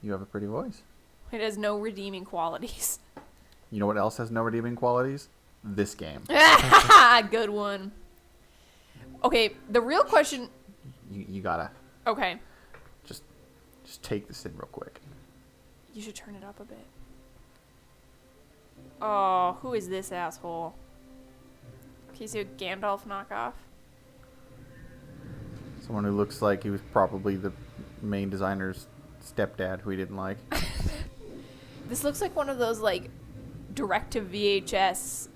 You have a pretty voice. It has no redeeming qualities. You know what else has no redeeming qualities? This game. Good one. Okay, the real question... You gotta Okay. just take this in real quick. You should turn it up a bit. Oh, who is this asshole? Okay, so Gandalf knockoff. Someone who looks like he was probably the main designer's stepdad who he didn't like. This looks like one of those, like, direct-to-VHS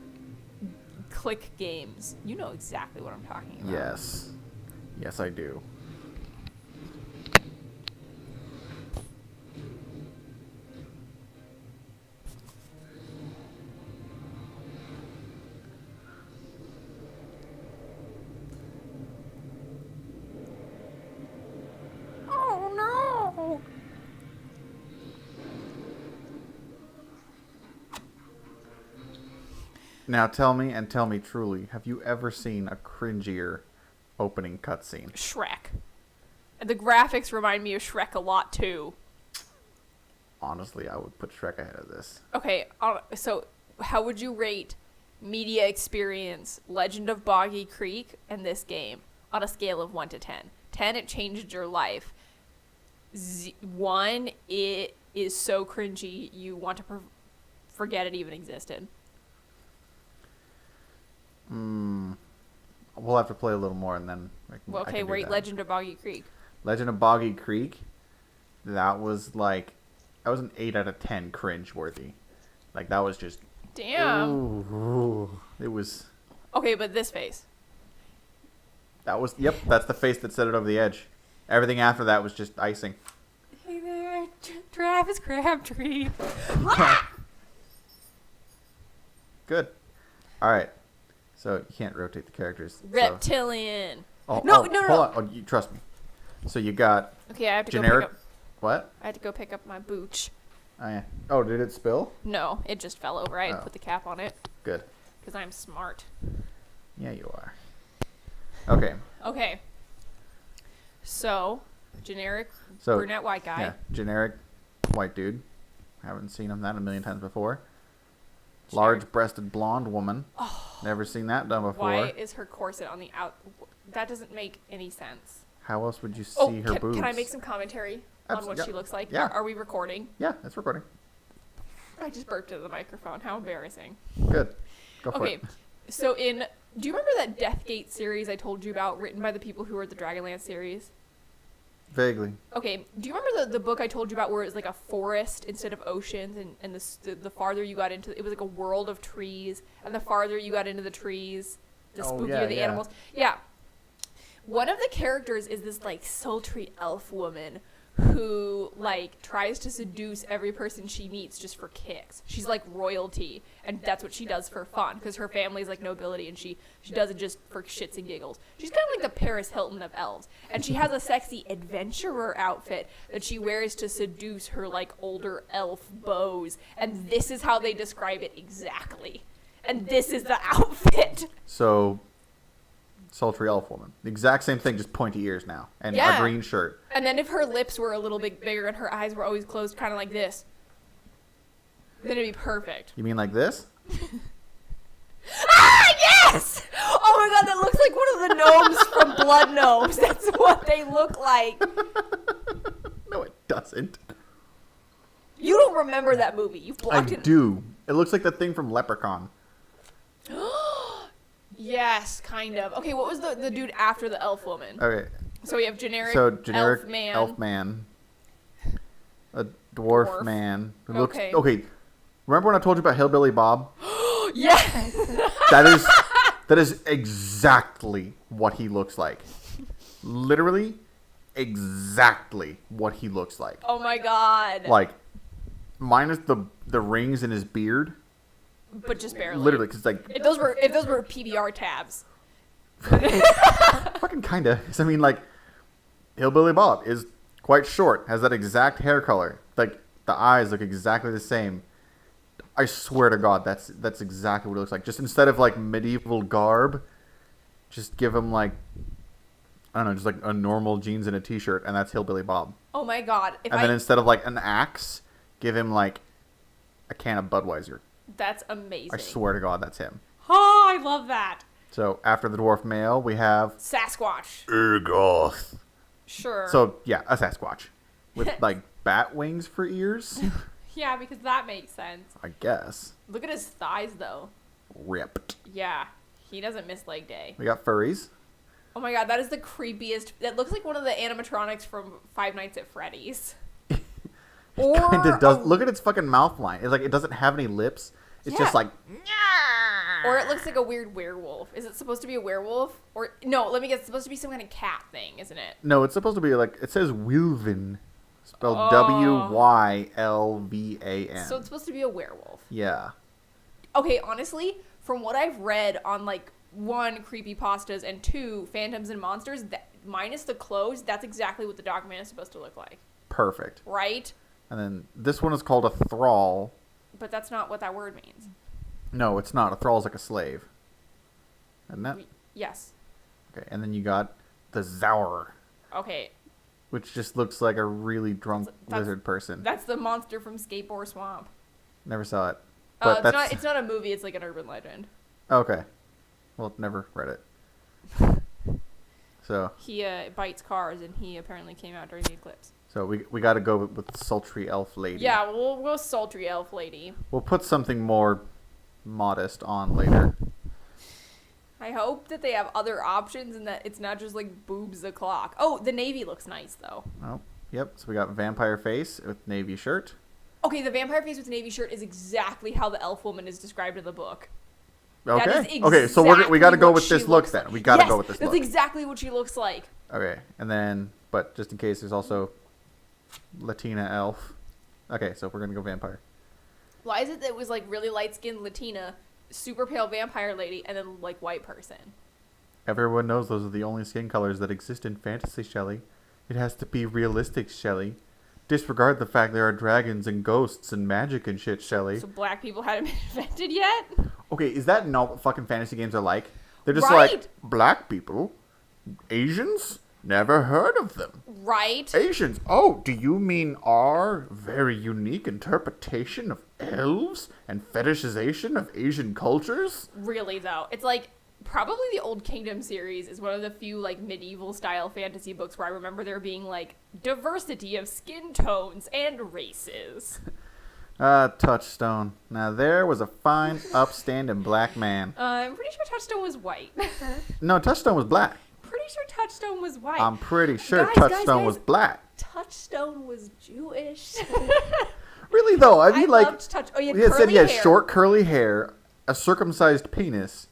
click games. You know exactly what I'm talking about. Yes. Yes, I do. Oh, no! Now tell me truly, have you ever seen a cringier opening cutscene? Shrek. And the graphics remind me of Shrek a lot, too. Honestly, I would put Shrek ahead of this. Okay, so how would you rate media experience, Legend of Boggy Creek, and this game on a scale of 1 to 10? 10, it changed your life. 1, it is so cringy you want to forget it even existed. We'll have to play a little more and then Well, I okay, can do rate that. Legend of Boggy Creek. Legend of Boggy Creek, that was an 8 out of 10 cringe worthy. Like, that was just... Damn. Ooh, it was... Okay, but this face. Yep, that's the face that set it over the edge. Everything after that was just icing. Hey there, Travis Crabtree. Good. All right. So you can't rotate the characters. Reptilian. So. No. Hold on. Oh, you trust me. So you got Okay, I have to generic. go pick up. What? I had to go pick up my booch. Oh, yeah. Oh, did it spill? No, it just fell over. I had to Oh. put the cap on it Good. because I'm smart. Yeah, you are. Okay. Okay. So, generic So brunette white guy. yeah, generic white dude. Haven't seen him that a million times before. Large-breasted blonde woman. Oh. Never seen that done before. Why is her corset on the out? That doesn't make any sense. How else would you see Oh, her boobs? can I make some commentary on what yeah. she looks like? Yeah. Are we recording? Yeah, it's recording. I just burped into the microphone. How embarrassing. Good. Go for Okay, it. so do you remember that Deathgate series I told you about, written by the people who wrote the Dragonlance series? Vaguely. Okay, do you remember the book I told you about where it was like a forest instead of oceans, and the farther you got into it was like a world of trees, and the farther you got into the trees, the Oh, spookier yeah, the yeah. animals. Yeah. One of the characters is this like sultry elf woman who like tries to seduce every person she meets just for kicks. She's like royalty, and that's what she does for fun because her family's like nobility, and she does it just for shits and giggles. She's kind of like the Paris Hilton of elves, and she has a sexy adventurer outfit that she wears to seduce her like older elf beaux, and this is how they describe it exactly. And this is the outfit. So, sultry elf woman. The exact same thing, just pointy ears now. And Yeah. a green shirt. And then if her lips were a little bit bigger and her eyes were always closed, kind of like this, then it'd be perfect. You mean like this? Ah, yes! Oh my god, that looks like one of the gnomes from Blood Gnomes. That's what they look like. No, it doesn't. You don't remember that movie. You've I blocked it. do. It looks like the thing from Leprechaun. Yes, kind of. Okay, what was the dude after the elf woman? Okay. So we have generic, Generic elf man. A dwarf, Dwarf. man. Who Okay. looks... Okay. Remember when I told you about Hillbilly Bob? Yes! That is exactly what he looks like. Literally exactly what he looks like. Oh my god. Like, minus the rings in his beard. But just barely. Literally, because like... If those were PBR tabs. Fucking kinda. 'Cause I mean, like, Hillbilly Bob is quite short, has that exact hair color. Like, the eyes look exactly the same. I swear to God, that's exactly what it looks like. Just instead of, like, medieval garb, just give him, like, I don't know, just like a normal jeans and a t-shirt, and that's Hillbilly Bob. Oh my god. If And then instead of like an axe, give him like a can of Budweiser. That's amazing. I swear to God, that's him. Oh, I love that. So after the dwarf male, we have Sasquatch. Urgoth. Sure. So yeah, a Sasquatch with like bat wings for ears. yeah, because that makes sense. I guess. Look at his thighs, though. Ripped. Yeah, he doesn't miss leg day. We got furries. Oh my god, that is the creepiest. That looks like one of the animatronics from Five Nights at Freddy's. Kinda does. Look at its fucking mouth line. It's like it doesn't have any lips. It's just like. Or it looks like a weird werewolf. Is it supposed to be a werewolf? Or no, let me guess. It's supposed to be some kind of cat thing, isn't it? No, it's supposed to be like it says Wylvan, spelled Oh. Wylvan. So it's supposed to be a werewolf. Yeah. Okay, honestly, from what I've read on like one, creepypastas, and two, phantoms and monsters, that, minus the clothes, that's exactly what the Dogman is supposed to look like. Perfect. Right? And then this one is called a thrall. But that's not what that word means. No, it's not. A thrall is like a slave. Isn't that? Yes. Okay, and then you got the Zauer, Okay, which just looks like a really drunk That's- lizard person. that's the monster from Skateboard Swamp. Never saw it. But It's that's not. It's not a movie. It's like an urban legend. okay. Well, never read it. So He bites cars, and he apparently came out during the eclipse. we got to go with sultry elf lady. Yeah, we'll go sultry elf lady. We'll put something more modest on later. I hope that they have other options and that it's not just like boobs the clock. Oh, the navy looks nice though. Oh, yep. So we got vampire face with navy shirt. Okay, the vampire face with navy shirt is exactly how the elf woman is described in the book. Okay. That is Okay. So we got to exactly go what with she this look looks then. like. We got to Yes, go with this that's look. exactly what she looks like. Okay. And then, but just in case, there's also Latina elf. Okay, so we're gonna go vampire. Why is it that it was like really light skinned Latina, super pale vampire lady, and then like white person? Everyone knows those are the only skin colors that exist in fantasy, Shelley. It has to be realistic, Shelley. Disregard the fact there are dragons and ghosts and magic and shit, Shelley. So black people hadn't been invented yet? Okay, is that not what fucking fantasy games are like? They're just Right. like, black people? Asians? Never heard of them. Right? Asians? Oh, do you mean our very unique interpretation of elves and fetishization of Asian cultures? Really though, it's like probably the Old Kingdom series is one of the few like medieval style fantasy books where I remember there being like diversity of skin tones and races. Touchstone. Now there was a fine, upstanding black man. I'm pretty sure Touchstone was white. No, Touchstone was black. Pretty sure Touchstone was white. I'm pretty sure Guys, Touchstone guys, was guys. black. Touchstone was Jewish. Really though, I I mean like loved Touch. Oh, he had he had said curly he had hair. short curly hair, a circumcised penis.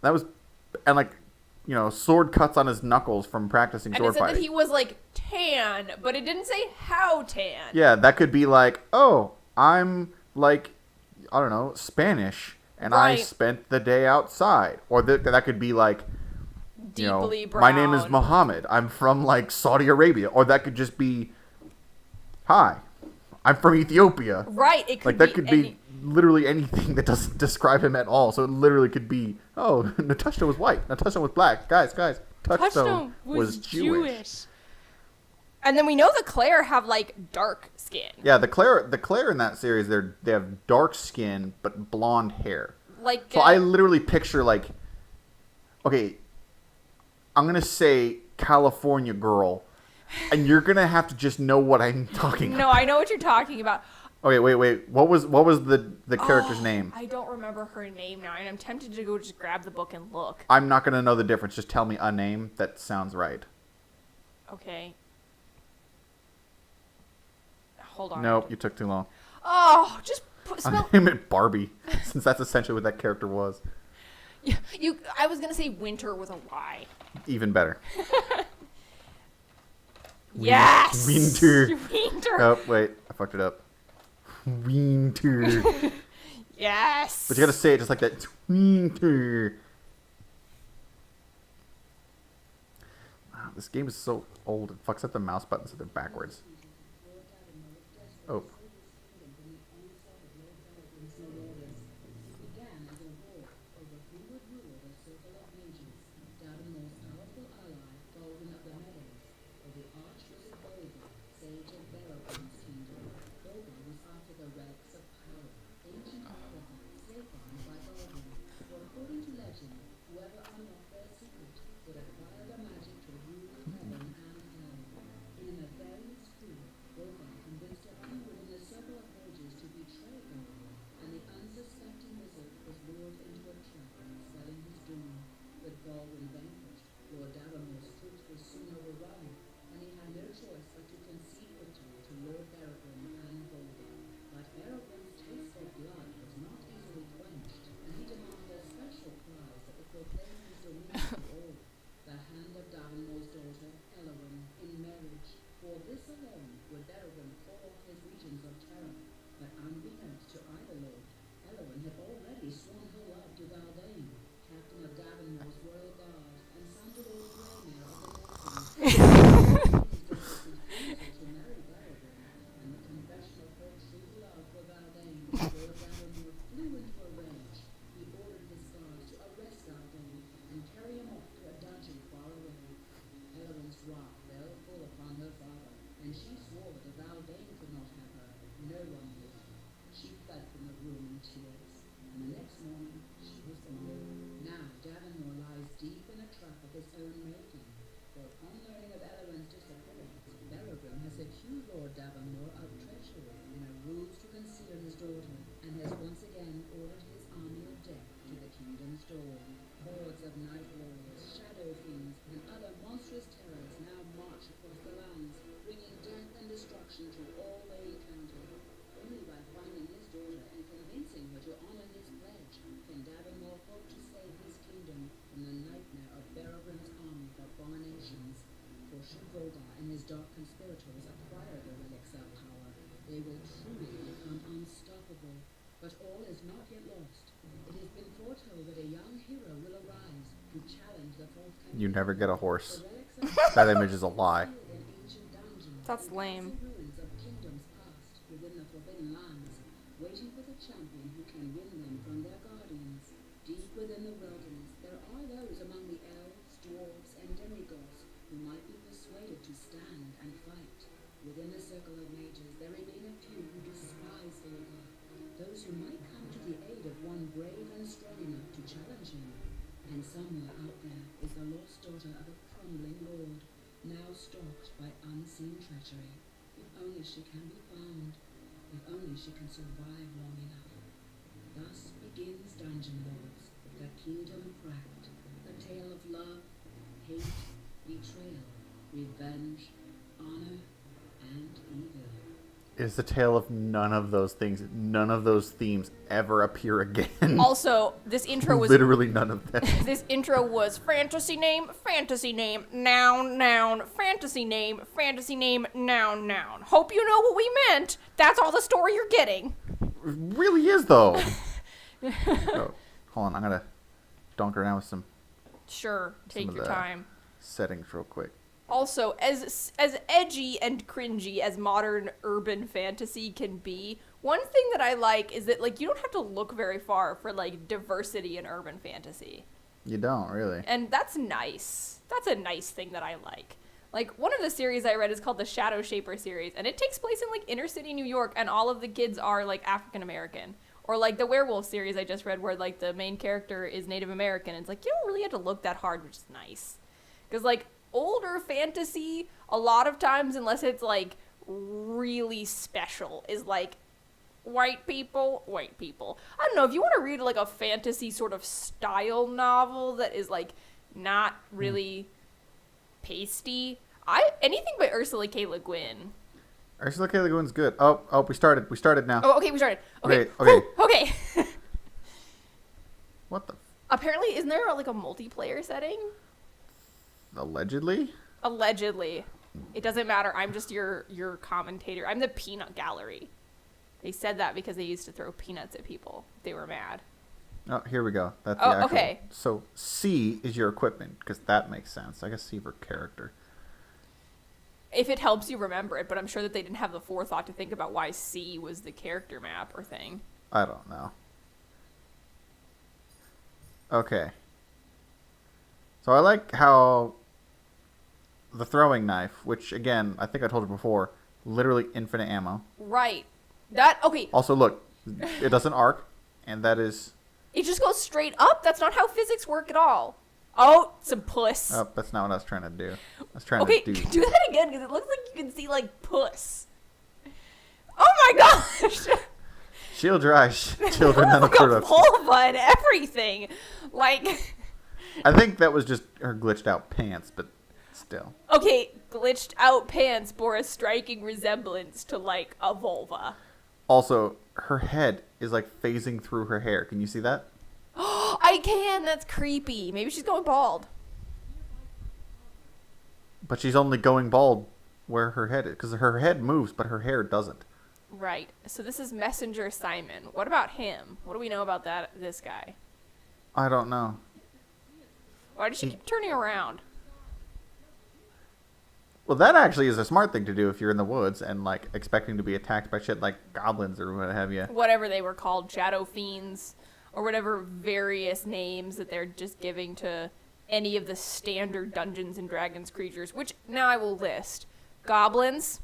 That was, and like, you know, sword cuts on his knuckles from practicing And it sword said that fighting. he was like tan, but it didn't say how tan. Yeah, that could be like, oh, I'm like, I don't know, Spanish, and I Right. spent the day outside. Or that could be like, you know, Deeply brown. my name is Mohammed. I'm from like Saudi Arabia. Or that could just be, hi, I'm from Ethiopia. Right. It could Like that be could any- be literally anything that doesn't describe him at all. So it literally could be, oh, Natasha was white. Natasha was black. Guys, Touchstone was Jewish. And then we know the Claire have like dark skin. Yeah, the Claire in that series, they have dark skin but blonde hair. Like So I literally picture like, okay, I'm gonna say California girl, and you're gonna have to just know what I'm talking about. No, I know what you're talking about. Okay, wait. What was the character's name? I don't remember her name now, and I'm tempted to go just grab the book and look. I'm not gonna know the difference. Just tell me a name that sounds right. Okay. Hold on. Nope, you took too long. Oh, just I'm spell. name it Barbie, since that's essentially what that character was. You. I was gonna say winter with a Y. Even better. Yes. Winter. Winter. Oh wait, I fucked it up. Winter. Yes. But you gotta say it just like that. Winter. Wow, this game is so old. It fucks up the mouse buttons so they're backwards. Oh. dawn would Berrigan call off his regions of terror, but unbeknownst to either lord, Elowyn had already sworn her love to Valdane, captain of Davonmore's royal guard, and Sandra Lord Greymare of the Northlands. To marry Berrigan, and the confession of her true love for Valdane, Lord Davonmore flew into a rage. He ordered his guards to arrest Valdane and carry him off to a dungeon far away. Elowyn's wrath fell full upon her father, and she swore that Valdane could not have her. No one would. She fled from the room in tears, and the next morning she was gone. Now Davonmore lies deep in a trap of his own making, for upon learning of Elowyn's disappearance, Berrigan has accused Lord Davonmore of treachery in a ruse to conceal his daughter, and has once again ordered his army of death to the kingdom's door. Hordes of night warriors, shadow fiends, and other monstrous terrors now march across the lands, bringing death and destruction to all they encounter. Only by finding his daughter and convincing her to honor his pledge can Davonmore hope to save his kingdom from the nightmare of Berrigan's army of abominations. For should Volgar and his dark conspirators acquire the relics of power, they will truly become unstoppable. But all is not yet lost. It has been foretold that a young hero will arise to challenge the forthcoming. You never get a horse. The relics of That image is a lie. in ancient dungeons, That's lame. the ruins of kingdoms past within the Forbidden Lands, waiting for the champion who can win them from their guardians. Deep within the wilderness, there are those among the elves, dwarves, and demigods who might be persuaded to stand and fight. Within the circle of mages, there remain a few who despise Volgar, those who might come to the aid of one brave and strong enough to challenge him. And somewhere out there is the lost daughter of a crumbling lord, now stalked by unseen treachery. If only she can be found, if only she can survive long enough. Thus begins Dungeon Lords, the kingdom cracked, a tale of love, hate, betrayal, revenge, honor, and evil. It's the tale of none of those things. None of those themes ever appear again. Also, this intro was Literally none of them. this intro was fantasy name, noun, noun, fantasy name, noun, noun. Hope you know what we meant. That's all the story you're getting. It really is, though. Oh, hold on. I'm going to dunk around with some Sure, take of your the- time. settings real quick. Also, as edgy and cringy as modern urban fantasy can be, one thing that I like is that like you don't have to look very far for like diversity in urban fantasy. You don't, really. And that's nice. That's a nice thing that I like. Like one of the series I read is called the Shadow Shaper series, and it takes place in like inner city New York, and all of the kids are like African American. Or like the Werewolf series I just read where like the main character is Native American. And it's like you don't really have to look that hard, which is nice. Because like older fantasy, a lot of times, unless it's like really special, is like white people. I don't know, if you want to read like a fantasy sort of style novel that is like not really pasty, anything by Ursula K. Le Guin. Ursula K. Le Guin's good. Oh, we started now. Oh, okay, we started. Okay. Okay. Okay. What the? Apparently, isn't there like a multiplayer setting? Allegedly? Allegedly. It doesn't matter. I'm just your commentator. I'm the peanut gallery. They said that because they used to throw peanuts at people. They were mad. Oh, here we go. That's the Oh, actual. okay. So C is your equipment, because that makes sense. I guess C for character. If it helps you remember it, but I'm sure that they didn't have the forethought to think about why C was the character map or thing. I don't know. Okay. So I like how the throwing knife, which again, I think I told you before, literally infinite ammo. Right. Okay, Also, look, it doesn't arc, and that is... it just goes straight up. That's not how physics work at all. Oh, some puss. Oh, that's not what I was trying to do. I was trying Okay, to do... do that again, because it looks like you can see, like, puss. Oh my gosh! Shield your eyes, children. That'll Like sort a of... vulva and everything. Like, I think that was just her glitched out pants, but still. okay, glitched out pants bore a striking resemblance to, like, a vulva. Also, her head is like phasing through her hair. Can you see that? I can, that's creepy. Maybe she's going bald. But she's only going bald where her head is, because her head moves, but her hair doesn't. Right. So this is Messenger Simon. What about him? What do we know about this guy? I don't know. Why does she keep turning around? Well, that actually is a smart thing to do if you're in the woods and like expecting to be attacked by shit like goblins or what have you. Whatever they were called, shadow fiends, or whatever various names that they're just giving to any of the standard Dungeons and Dragons creatures, which now I will list. Goblins,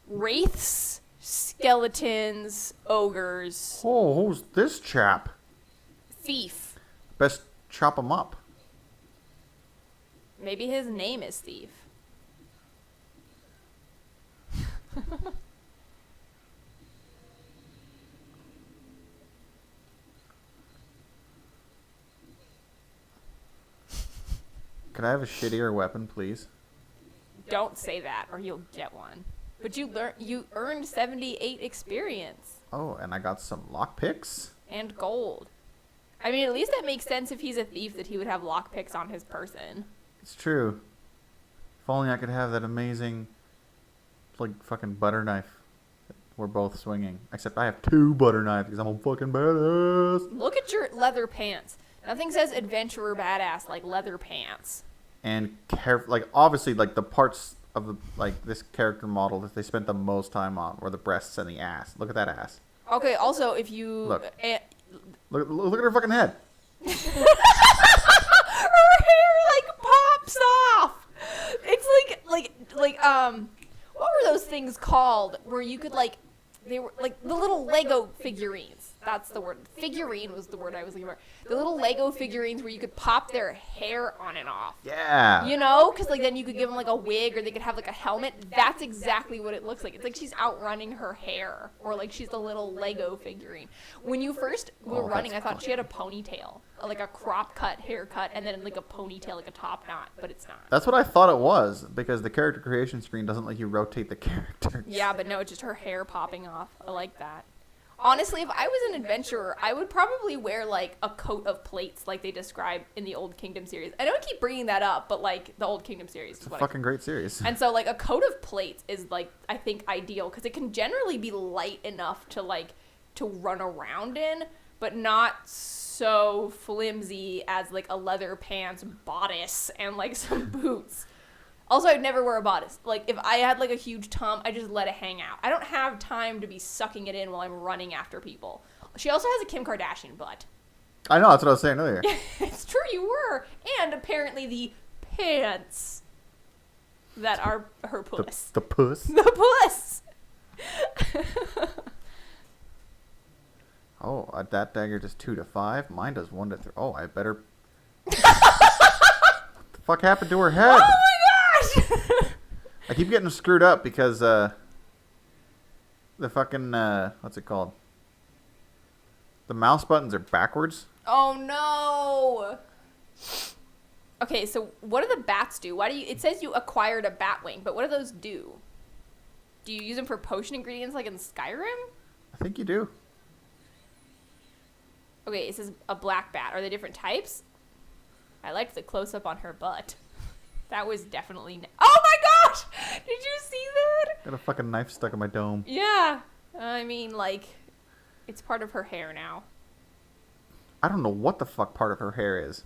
wraiths, skeletons, ogres, Oh, who's this chap? thief. Best chop him up. Maybe his name is Thief. Could I have a shittier weapon, please? Don't say that or you'll get one. But you earned 78 experience Oh, and I got some lockpicks. and gold. I mean, at least that makes sense if he's a thief that he would have lockpicks on his person. It's true. If only I could have that amazing, like, fucking butter knife that we're both swinging. Except I have 2 butter knives because I'm a fucking badass. Look at your leather pants. Nothing says adventurer badass like leather pants. And like, obviously, like, the parts of the, like, this character model that they spent the most time on were the breasts and the ass. Look at that ass. Okay, also, if you... Look. Look at her fucking head. her hair, like, pops off! It's like, what were those things called where you could, like, they were, like, the little Lego figurines. That's the word. Figurine was the word I was looking for. The little Lego figurines where you could pop their hair on and off. Yeah. You know? Because, like, then you could give them, like, a wig or they could have, like, a helmet. That's exactly what it looks like. It's like she's outrunning her hair. Or, like, she's a little Lego figurine. When you first were Oh, running, I that's thought she had a ponytail. Like, a crop cut haircut. And then, like, a ponytail, like a top knot. But it's not. That's what I thought it was, because the character creation screen doesn't let you rotate the character. Yeah, but no, it's just her hair popping off. I like that. Honestly, if I was an adventurer, I would probably wear, like, a coat of plates like they describe in the Old Kingdom series. I know I keep bringing that up, but, like, the Old Kingdom series is It's a what fucking great series. And so, like, a coat of plates is, like, I think ideal because it can generally be light enough to, like, to run around in, but not so flimsy as, like, a leather pants bodice and, like, some boots. Also, I'd never wear a bodice. Like, if I had, like, a huge tum, I just let it hang out. I don't have time to be sucking it in while I'm running after people. She also has a Kim Kardashian butt. I know, that's what I was saying earlier. It's true, you were. And apparently the pants that are her puss. The puss. The puss! Oh, that dagger does 2 to 5. Mine does 1 to 3. Oh, I better. What the fuck happened to her head? Oh my gosh! I keep getting screwed up because the fucking what's it called? The mouse buttons are backwards. Oh no! Okay, so what do the bats do? Why do you? It says you acquired a bat wing, but what do those do? Do you use them for potion ingredients like in Skyrim? I think you do. Okay, it says a black bat. Are they different types? I liked the close up on her butt. That was definitely. Oh my gosh! Did you see that? Got a fucking knife stuck in my dome. Yeah. I mean, like, it's part of her hair now. I don't know what the fuck part of her hair is.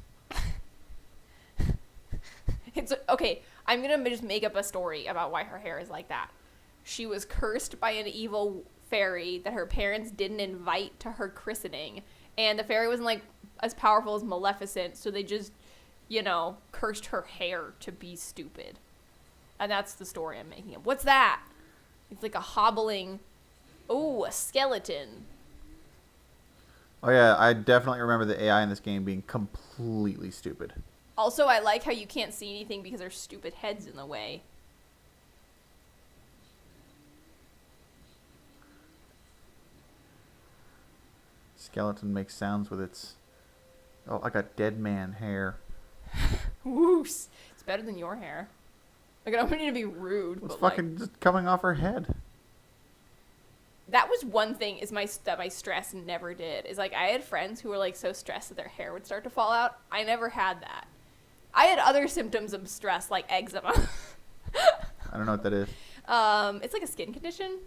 It's okay. I'm gonna just make up a story about why her hair is like that. She was cursed by an evil fairy that her parents didn't invite to her christening, and the fairy wasn't like as powerful as Maleficent, so they just, you know, cursed her hair to be stupid. And that's the story I'm making up. What's that? It's like a hobbling. Oh, a skeleton. Oh yeah, I definitely remember the AI in this game being completely stupid. Also, I like how you can't see anything because there's stupid heads in the way. Skeleton makes sounds with its. Oh, I got dead man hair. Woos. It's better than your hair. Like, I don't mean to be rude, It's but fucking just coming off her head. that was one thing that my stress never did. Is like I had friends who were like so stressed that their hair would start to fall out. I never had that. I had other symptoms of stress like eczema. I don't know what that is. It's like a skin condition.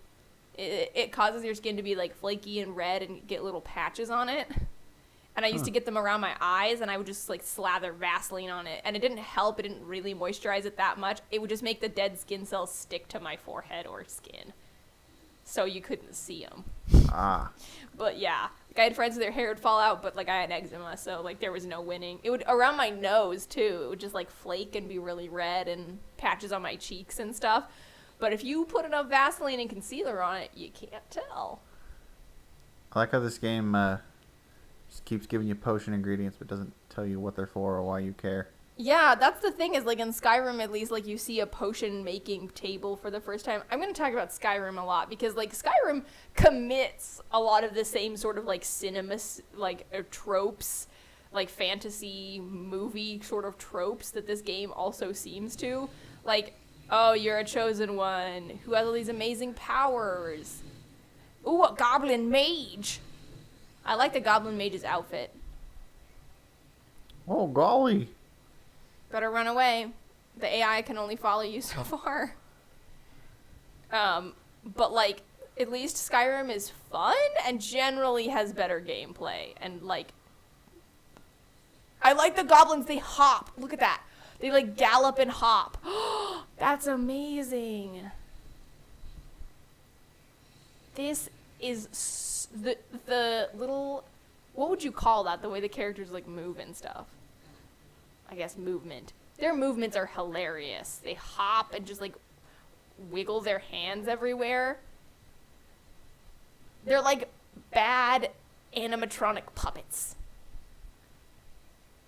It causes your skin to be like flaky and red and get little patches on it. And I used to get them around my eyes, and I would just like slather Vaseline on it, and it didn't help. It didn't really moisturize it that much. It would just make the dead skin cells stick to my forehead or skin, so you couldn't see them. Ah. But yeah, like, I had friends their hair would fall out, but like I had eczema, so like there was no winning. It would around my nose too. It would just like flake and be really red, and patches on my cheeks and stuff. But if you put enough Vaseline and concealer on it, you can't tell. I like how this game just keeps giving you potion ingredients, but doesn't tell you what they're for or why you care. Yeah, that's the thing is, like, in Skyrim, at least, like, you see a potion-making table for the first time. I'm going to talk about Skyrim a lot, because, like, Skyrim commits a lot of the same sort of, like, cinema, like, tropes, like, fantasy movie sort of tropes that this game also seems to. Like, oh, you're a chosen one who has all these amazing powers. Ooh, a goblin mage. I like the goblin mage's outfit. Oh, golly. Better run away. The AI can only follow you so far. But like, at least Skyrim is fun and generally has better gameplay. And like, I like the goblins. They hop. Look at that. They like gallop and hop. That's amazing. This is the little, what would you call that? The way the characters like move and stuff. I guess movement. Their movements are hilarious. They hop and just like wiggle their hands everywhere. They're like bad animatronic puppets.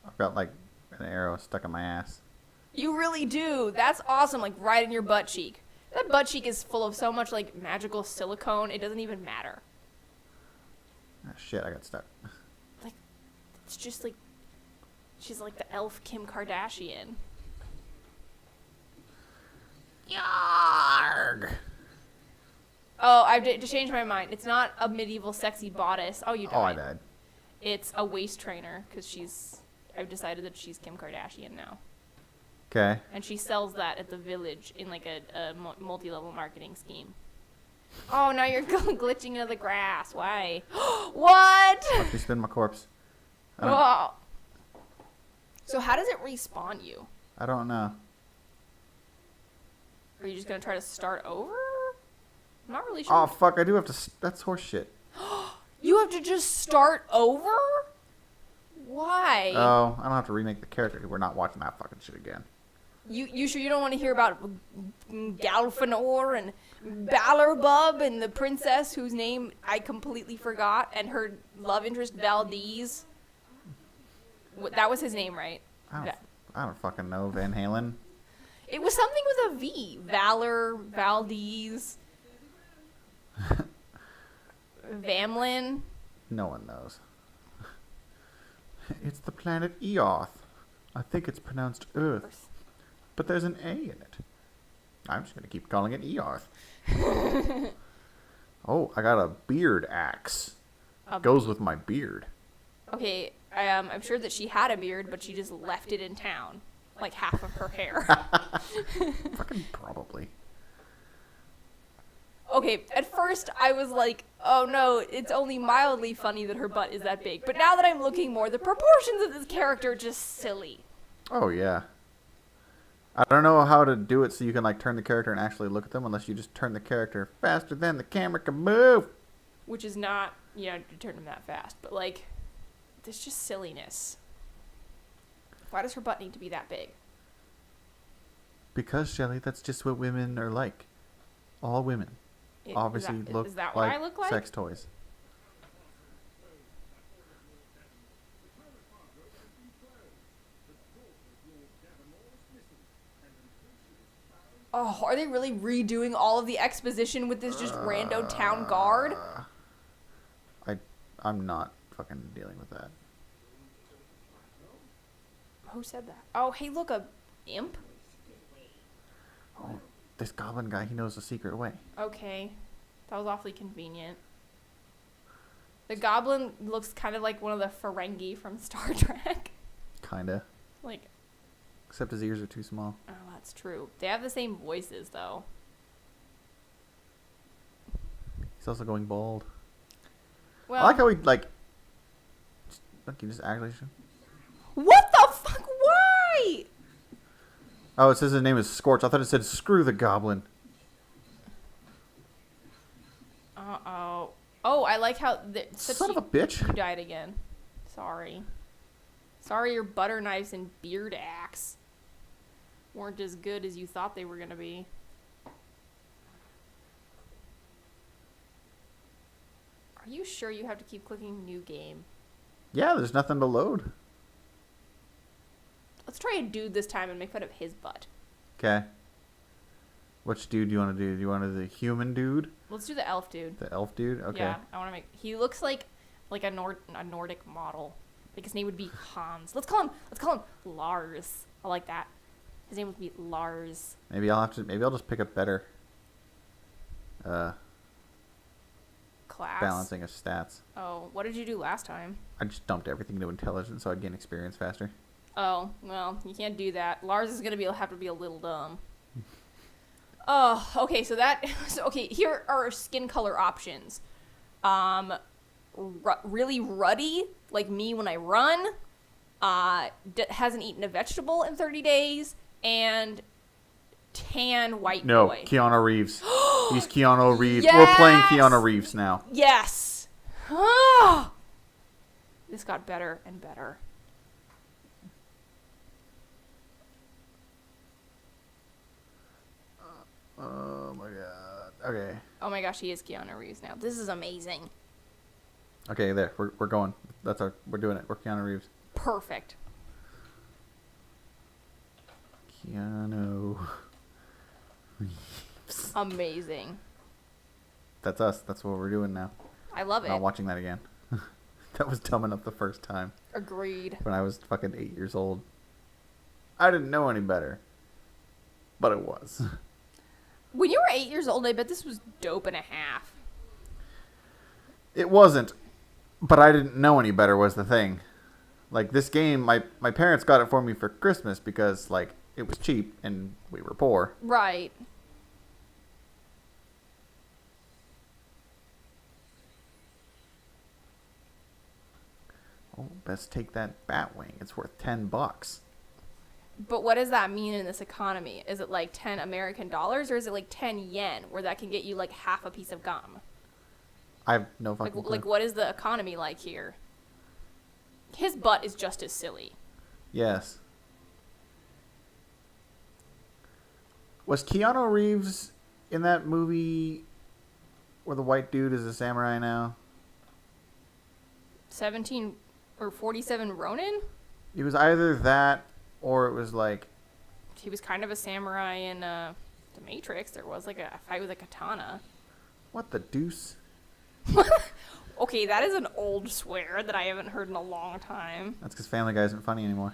I've got like an arrow stuck in my ass. You really do. That's awesome. Like right in your butt cheek. That butt cheek is full of so much like magical silicone. It doesn't even matter. Ah, shit, I got stuck. Like, it's just like, she's like the elf Kim Kardashian. Yarg! Oh, I did to change my mind. It's not a medieval sexy bodice. Oh, you died. Oh, I died. It's a waist trainer because I've decided that she's Kim Kardashian now. Okay. And she sells that at the Village in like a multi-level marketing scheme. Oh, now you're glitching into the grass. Why? What? Watch me spin my corpse. Whoa. So how does it respawn you? I don't know. Are you just going to try to start over? I'm not really sure. Oh, fuck, I do have to... That's horse shit. You have to just start over? Why? Oh, I don't have to remake the character. We're not watching that fucking shit again. You sure you don't want to hear about Galfanor and Ballerbub and the princess whose name I completely forgot and her love interest Valdez? That was his name, right? I don't fucking know, Van Halen. It was something with a V. Valor, Valdez, Vamlin. No one knows. It's the planet Eoth. I think it's pronounced Earth. But there's an A in it. I'm just going to keep calling it Eoth. Oh, I got a beard axe. Goes with my beard. Okay, I'm sure that she had a beard, but she just left it in town. Like half of her hair. Fucking probably. Okay, at first I was like, oh no, it's only mildly funny that her butt is that big. But now that I'm looking more, the proportions of this character are just silly. Oh, yeah. I don't know how to do it so you can like turn the character and actually look at them unless you just turn the character faster than the camera can move. Which is not, to turn them that fast. But like, there's just silliness. Why does her butt need to be that big? Because, Shelly, that's just what women are like. All women. Obviously look is that what like I look like? sex toys. Oh, are they really redoing all of the exposition with this just rando town guard? I'm not fucking dealing with that. Who said that? Oh, hey, look, a imp? Oh, this goblin guy, he knows the secret way. Okay. That was awfully convenient. The goblin looks kind of like one of the Ferengi from Star Trek. Kinda. Like, Except his ears are too small. oh, That's true. They have the same voices, though. He's also going bald. Well, I like how he like. He just actually. what the fuck? Why? Oh, it says his name is Scorch. I thought it said screw the goblin. Uh-oh. Oh, I like how... Son of a bitch. You died again. Sorry. Sorry your butter knives and beard axe weren't as good as you thought they were going to be. Are you sure you have to keep clicking new game? Yeah, there's nothing to load. Let's try a dude this time and make fun of his butt. Okay. Which dude do you want to do? Do you want to do the human dude? Let's do the elf dude. The elf dude? Okay. Yeah, I want to make... He looks like a Nordic model. Like his name would be Hans. Let's call him Lars. I like that. His name would be Lars. Maybe I'll just pick up better Class. balancing of stats. Oh, what did you do last time? I just dumped everything into intelligence so I'd gain experience faster. Oh, well, you can't do that. Lars is gonna have to be a little dumb. Oh, okay. So here are our skin color options. Really ruddy, like me when I run. Hasn't eaten a vegetable in 30 days, and tan white No, boy. Keanu Reeves. He's Keanu Reeves. We're playing Yes! Keanu Reeves now. Yes. Ah! This got better and better. Oh my god. Okay. Oh my gosh, he is Keanu Reeves now. This is amazing. Okay, there. We're going. We're doing it. We're Keanu Reeves. Perfect. Keanu. Amazing. That's us. That's what we're doing now. I love I'm it. not watching that again. That was dumb enough the first time Agreed. when I was fucking 8 years old. I didn't know any better. But it was. When you were 8 years old, I bet this was dope and a half. It wasn't. But I didn't know any better was the thing. Like, this game, my parents got it for me for Christmas because, like, it was cheap and we were poor. Right. Oh, best take that Batwing. It's worth $10. But what does that mean in this economy? Is it like 10 American dollars or is it like 10 yen where that can get you like half a piece of gum? I have no fucking clue. Like what is the economy like here? His butt is just as silly. Yes. Was Keanu Reeves in that movie where the white dude is a samurai now? 17 or 47 Ronin? It was either that or it was like... He was kind of a samurai in The Matrix. There was like a fight with a katana. What the deuce? Okay, that is an old swear that I haven't heard in a long time. That's because Family Guy isn't funny anymore.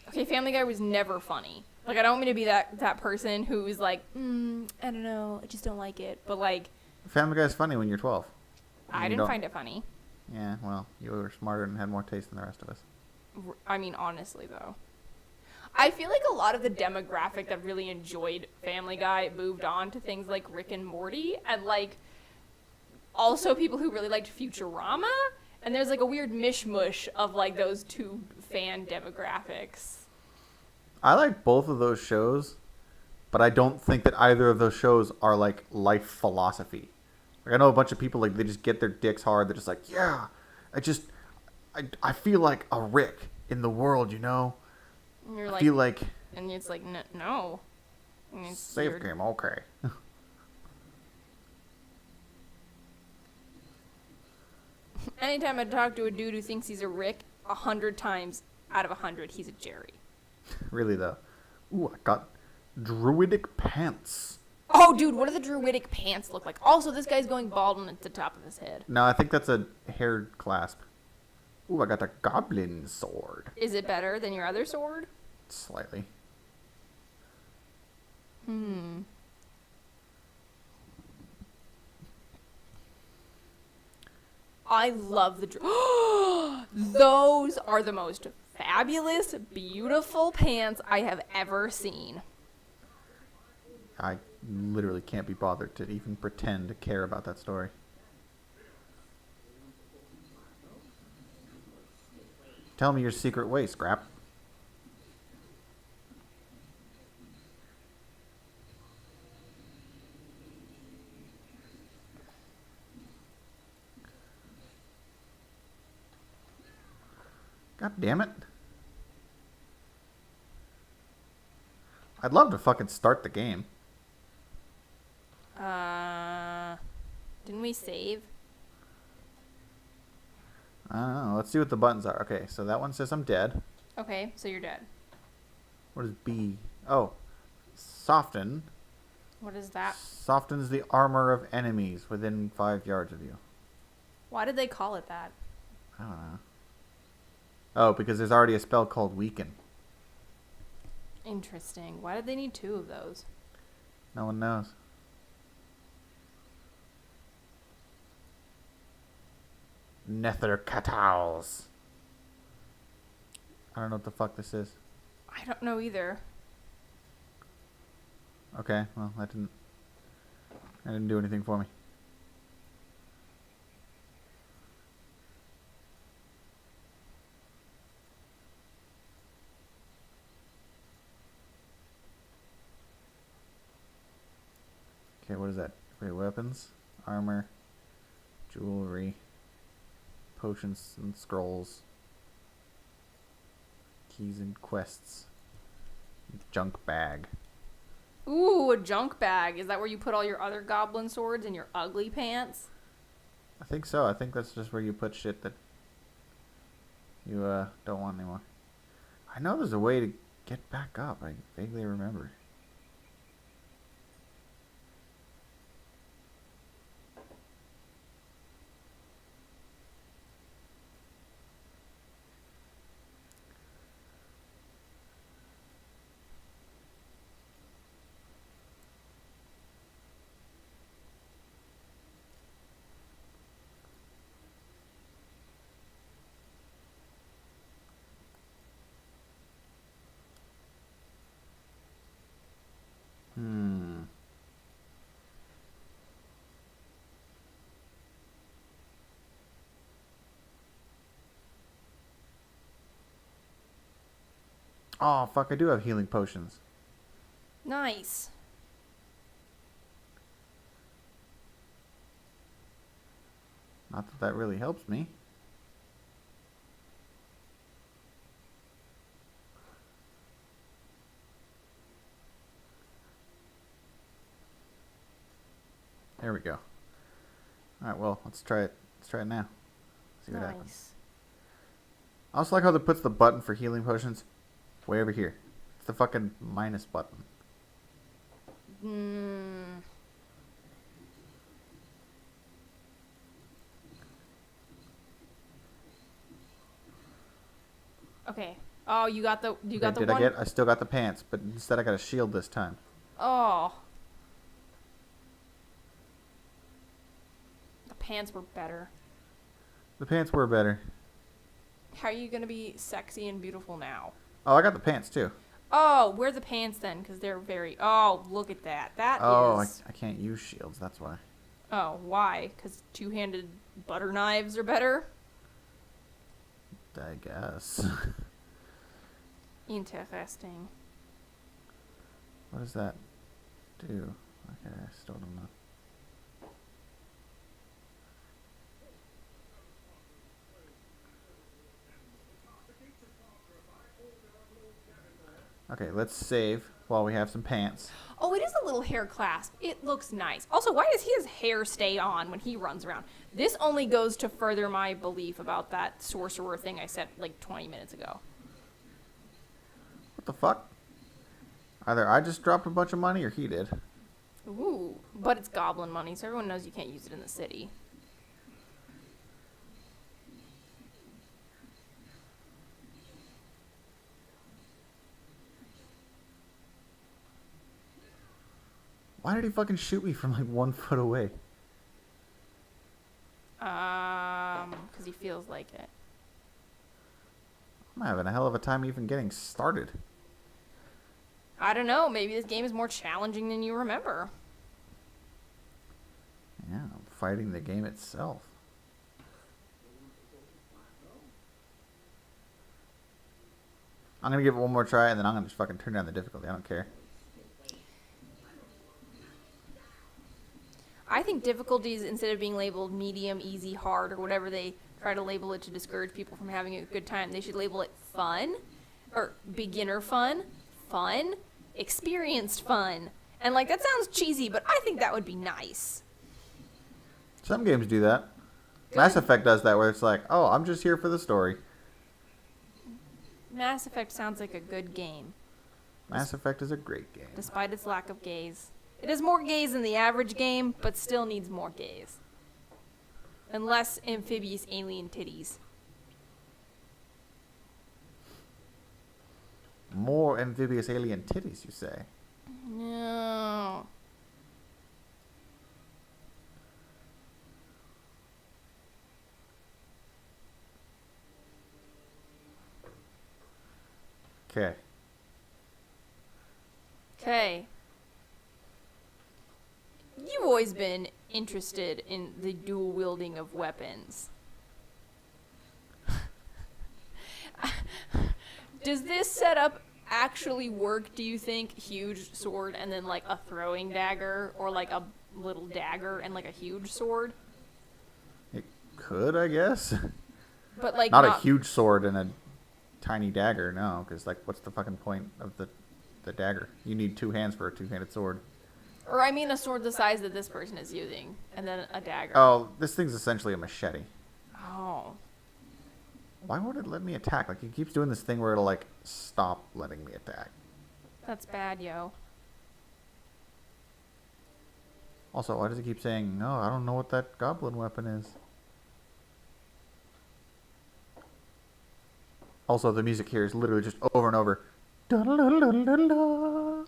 Okay, Family Guy was never funny. Like, I don't mean to be that person who is like, I don't know, I just don't like it. But, like... Family Guy's funny when you're 12. I didn't find it funny. Yeah, well, you were smarter and had more taste than the rest of us. I mean, honestly, though. I feel like a lot of the demographic that really enjoyed Family Guy moved on to things like Rick and Morty, and, like, also people who really liked Futurama, and there's, like, a weird mishmash of, like, those two fan demographics. I like both of those shows, but I don't think that either of those shows are, like, life philosophy. Like, I know a bunch of people, like, they just get their dicks hard. They're just like, yeah, I feel like a Rick in the world, you know? And you're I like, feel like... and it's like, no. And it's Safe weird. game, okay. Anytime I talk to a dude who thinks he's a Rick, 100 times out of 100, he's a Jerry. Really, though. Ooh, I got druidic pants. Oh, dude, what do the druidic pants look like? Also, this guy's going bald on the top of his head. No, I think that's a hair clasp. Ooh, I got a goblin sword. Is it better than your other sword? Slightly. I love the those are the most fabulous, beautiful pants I have ever seen. I literally can't be bothered to even pretend to care about that story. Tell me your secret way, Scrap. God damn it. I'd love to fucking start the game. Didn't we save? I don't know. Let's see what the buttons are. Okay, so that one says I'm dead. Okay, so you're dead. What is B? Oh. Soften. What is that? Softens the armor of enemies within 5 yards of you. Why did they call it that? I don't know. Oh, because there's already a spell called Weaken. Interesting. Why did they need 2 of those? No one knows. Nether Catals. I don't know what the fuck this is. I don't know either. Okay, well, that didn't do anything for me. Okay, what is that? Wait, weapons, armor, jewelry, potions and scrolls, keys and quests, junk bag. Ooh, a junk bag. Is that where you put all your other goblin swords and your ugly pants? I think so. I think that's just where you put shit that you don't want anymore. I know there's a way to get back up. I vaguely remember. Hmm. Oh, fuck, I do have healing potions. Nice. Not that that really helps me. There we go. Alright, well, let's try it. Let's try it now. See what happens. Nice. I also like how it puts the button for healing potions way over here. It's the fucking minus button. Okay. Oh, you got the Okay, got the did one. I still got the pants, but instead I got a shield this time. Oh. The pants were better. The pants were better. How are you gonna be sexy and beautiful now? Oh, I got the pants too. Oh, wear the pants then, because they're very. Oh, look at that. That Oh, is. I can't use shields, that's why. Oh, why? Because two-handed butter knives are better? I guess. Interesting. What does that do? Okay, I still don't know. Okay, let's save while we have some pants. Oh, it is a little hair clasp. It looks nice. Also, why does his hair stay on when he runs around? This only goes to further my belief about that sorcerer thing I said like 20 minutes ago. What the fuck? Either I just dropped a bunch of money or he did. Ooh, but it's goblin money, so everyone knows you can't use it in the city. Why did he fucking shoot me from like 1 foot away? Because he feels like it. I'm having a hell of a time even getting started. I don't know. Maybe this game is more challenging than you remember. Yeah, fighting the game itself. I'm gonna give it one more try, and then I'm gonna just fucking turn down the difficulty. I don't care. I think difficulties, instead of being labeled medium, easy, hard, or whatever they try to label it to discourage people from having a good time, they should label it fun, or beginner fun, fun, experienced fun. And, like, that sounds cheesy, but I think that would be nice. Some games do that. Mass Effect does that, where it's like, oh, I'm just here for the story. Mass Effect sounds like a good game, Mass Effect is a great game. despite its lack of gays. It has more gays than the average game, but still needs more gays. And less amphibious alien titties. More amphibious alien titties, you say? No. Okay. Okay. You've always been interested in the dual wielding of weapons. Does this setup actually work, do you think? Huge sword and then like a throwing dagger, or like a little dagger and like a huge sword? It could, I guess. But like Not a huge sword and a tiny dagger, no, because like, what's the fucking point of the dagger? You need two hands for a two-handed sword. Or I mean a sword the size that this person is using, and then a dagger. Oh, this thing's essentially a machete. Oh. Why won't it let me attack? Like, it keeps doing this thing where it'll like stop letting me attack. That's bad, yo. Also, why does it keep saying, no, I don't know what that goblin weapon is? Also, the music here is literally just over and over. Da-da-da-da-da-da.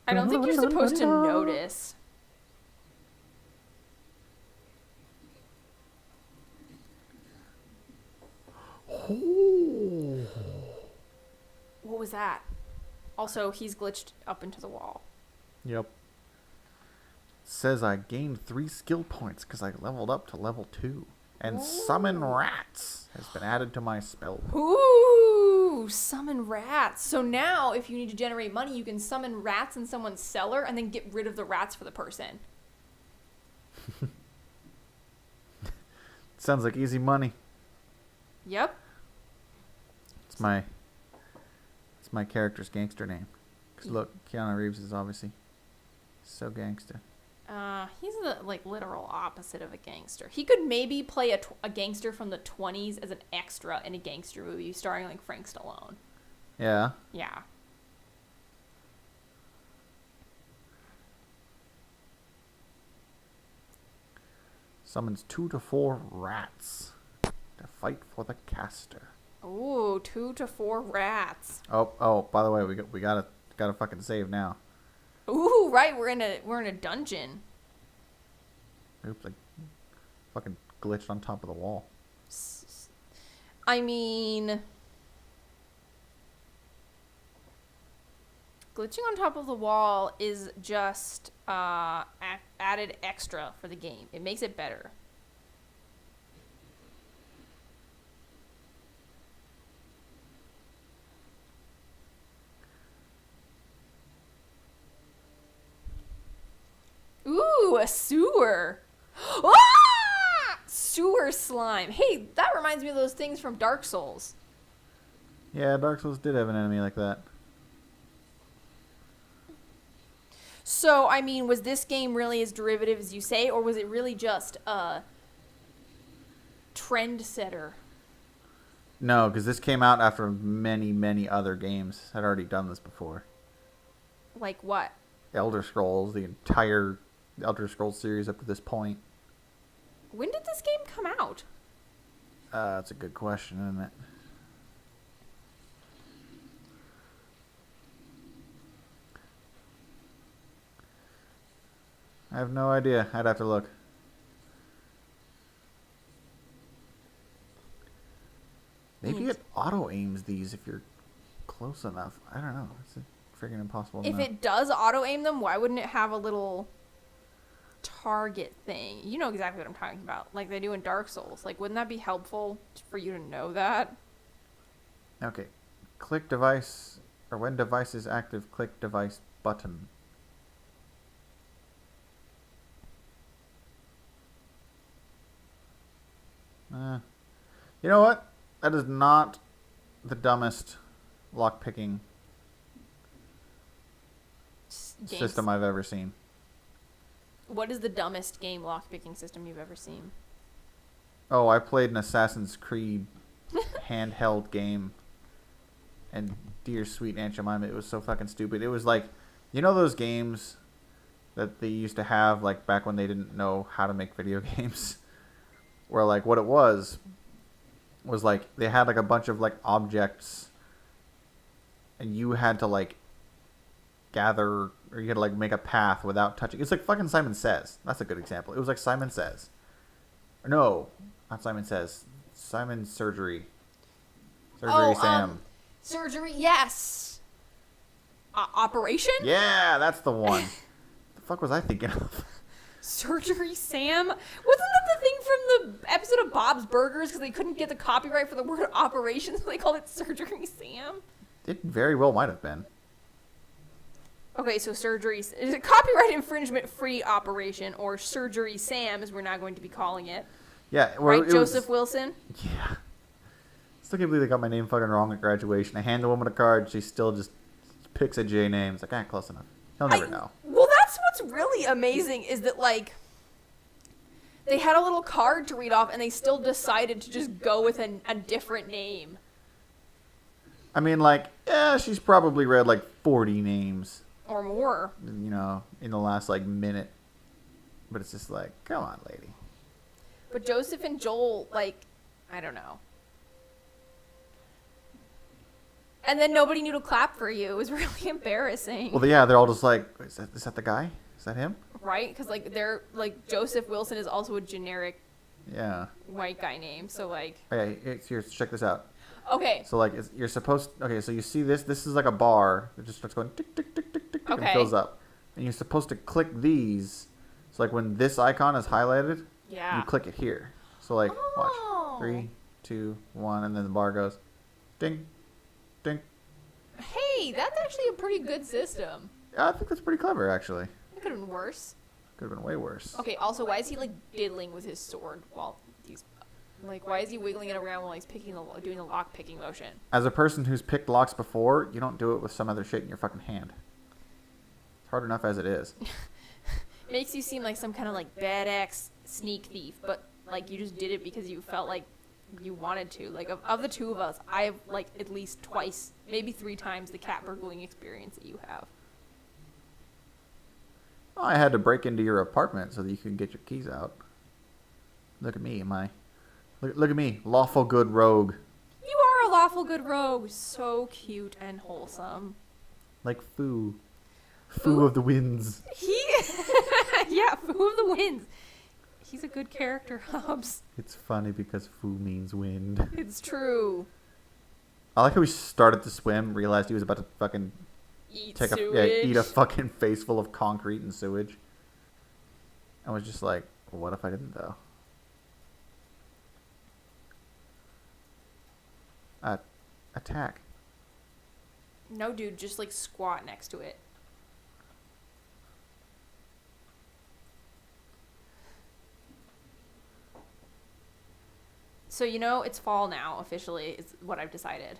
I don't think you're supposed to notice. What was that? Also, he's glitched up into the wall. Yep. Says I gained 3 skill points because I leveled up to level 2. And summon rats has been added to my spell. Ooh, summon rats. So now, if you need to generate money, you can summon rats in someone's cellar and then get rid of the rats for the person. Sounds like easy money. Yep. It's my character's gangster name. Because look, Keanu Reeves is obviously so gangster. He's the like literal opposite of a gangster. He could maybe play a gangster from the 20s as an extra in a gangster movie starring like Frank Stallone. Yeah. Yeah. Summons 2 to 4 rats to fight for the caster. Ooh, 2 to 4 rats. Oh, by the way, we gotta fucking save now. Ooh, right, we're in a dungeon. Oops, I fucking glitched on top of the wall. I mean, glitching on top of the wall is just added extra for the game. It makes it better. Ooh, a sewer. Ah! Sewer slime. Hey, that reminds me of those things from Dark Souls. Yeah, Dark Souls did have an enemy like that. So, I mean, was this game really as derivative as you say, or was it really just a trend setter? No, because this came out after many, many other games had already done this before. Like what? Elder Scrolls, the entire Elder Scrolls series up to this point. When did this game come out? That's a good question, isn't it? I have no idea. I'd have to look. Maybe it auto aims these if you're close enough. I don't know. It's a freaking impossible. If it does auto aim them, why wouldn't it have a little target thing? You know exactly what I'm talking about, like they do in Dark Souls. Like, wouldn't that be helpful for you to know that? Okay. Click device, or when device is active, click device button. You know what? That is not the dumbest lockpicking system I've ever seen. What is the dumbest game lockpicking system you've ever seen? Oh, I played an Assassin's Creed handheld game, and dear sweet Aunt Jemima, it was so fucking stupid. It was like, you know those games that they used to have like back when they didn't know how to make video games, where like what it was like they had like a bunch of like objects, and you had to like gather, or you had to like make a path without touching. It's like fucking Simon Says. That's a good example. It was like Simon Says. Or no, not Simon Says. Simon Surgery. Surgery Sam. Surgery, yes. Operation? Yeah, that's the one. The fuck was I thinking of? Surgery Sam? Wasn't that the thing from the episode of Bob's Burgers because they couldn't get the copyright for the word operation, so they called it Surgery Sam? It very well might have been. Okay, so surgery is a copyright infringement free operation, or Surgery Sam, as we're now going to be calling it. Yeah, well, Right, Joseph Wilson? Yeah. Still can't believe they got my name fucking wrong at graduation. I hand the woman a card, she still just picks a J name. It's like, ah, close enough. He'll never know. Well, that's what's really amazing is that, like, they had a little card to read off, and they still decided to just go with a different name. I mean, like, yeah, she's probably read like 40 names, Or more. you know, in the last like minute. But it's just like, come on, lady. But Joseph and Joel, like, I don't know. And then nobody knew to clap for you. It was really embarrassing. Well, yeah, they're all just like, is that the guy? Is that him? Right? Because, like, they're, like, Joseph Wilson is also a generic Yeah. white guy name. So, like, Okay, here, check this out. okay. So, like, you're supposed... Okay, so you see this? This is like a bar that just starts going tick, tick, tick, tick, tick, tick, and Okay. fills up. And you're supposed to click these. So, like, when this icon is highlighted, Yeah. you click it here. So, like, Oh. watch. 3, 2, 1, and then the bar goes ding, ding. Hey, that's actually a pretty good system. Yeah, I think that's pretty clever, actually. It could have been worse. Could have been way worse. Okay, also, why is he, like, diddling with his sword while he's... Like, why is he wiggling it around while he's doing the lock-picking motion? As a person who's picked locks before, you don't do it with some other shit in your fucking hand. It's hard enough as it is. Makes you seem like some kind of, like, badass sneak thief, but, like, you just did it because you felt like you wanted to. Like, of the two of us, I have, like, at least twice, maybe 3 times the cat burgling experience that you have. Well, I had to break into your apartment so that you could get your keys out. Look at me, Look at me, lawful good rogue. You are a lawful good rogue. So cute and wholesome. Like Foo. Foo? Foo of the Winds. Yeah, Foo of the Winds. He's a good character, Hobbs. It's funny because Foo means wind. It's true. I like how he started to swim, realized he was about to fucking Eat eat sewage. a fucking face full of concrete and sewage. I was just like, what if I didn't though? Attack. No, dude, just like squat next to it. So, you know, it's fall now, officially, is what I've decided.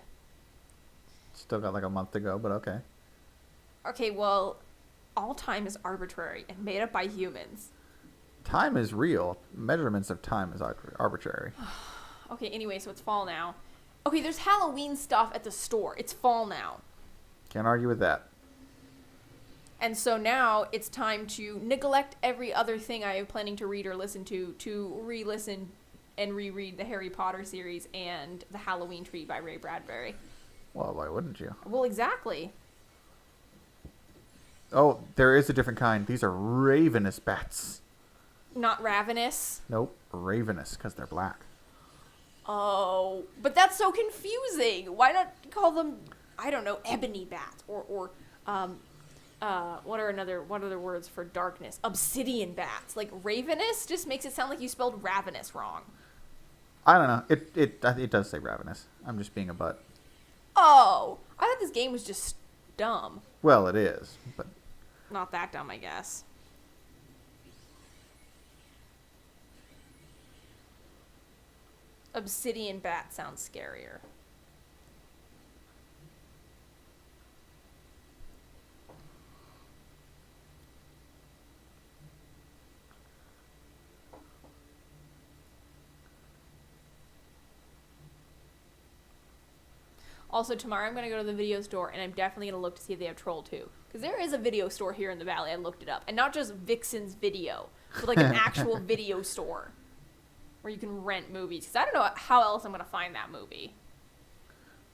Still got like a month to go, but okay. Okay, well, all time is arbitrary and made up by humans. Time is real. Measurements of time is arbitrary. Okay, anyway, so it's fall now. Okay, there's Halloween stuff at the store. It's fall now. Can't argue with that. And so now it's time to neglect every other thing I am planning to read or listen to re-listen and reread the Harry Potter series and The Halloween Tree by Ray Bradbury. Well, why wouldn't you? Well, exactly. Oh, there is a different kind. These are ravenous bats. Not ravenous. Nope, ravenous, because they're black. Oh, but that's so confusing. Why not call them, I don't know, ebony bats or What other words for darkness? Obsidian bats. Like ravenous just makes it sound like you spelled ravenous wrong. I don't know. It does say ravenous. I'm just being a butt. Oh, I thought this game was just dumb. Well, it is, but Not that dumb, I guess. Obsidian bat sounds scarier. Also, tomorrow I'm going to go to the video store, and I'm definitely going to look to see if they have Troll 2. Because there is a video store here in the Valley. I looked it up. And not just Vixen's Video, but like an actual video store where you can rent movies. Because I don't know how else I'm going to find that movie.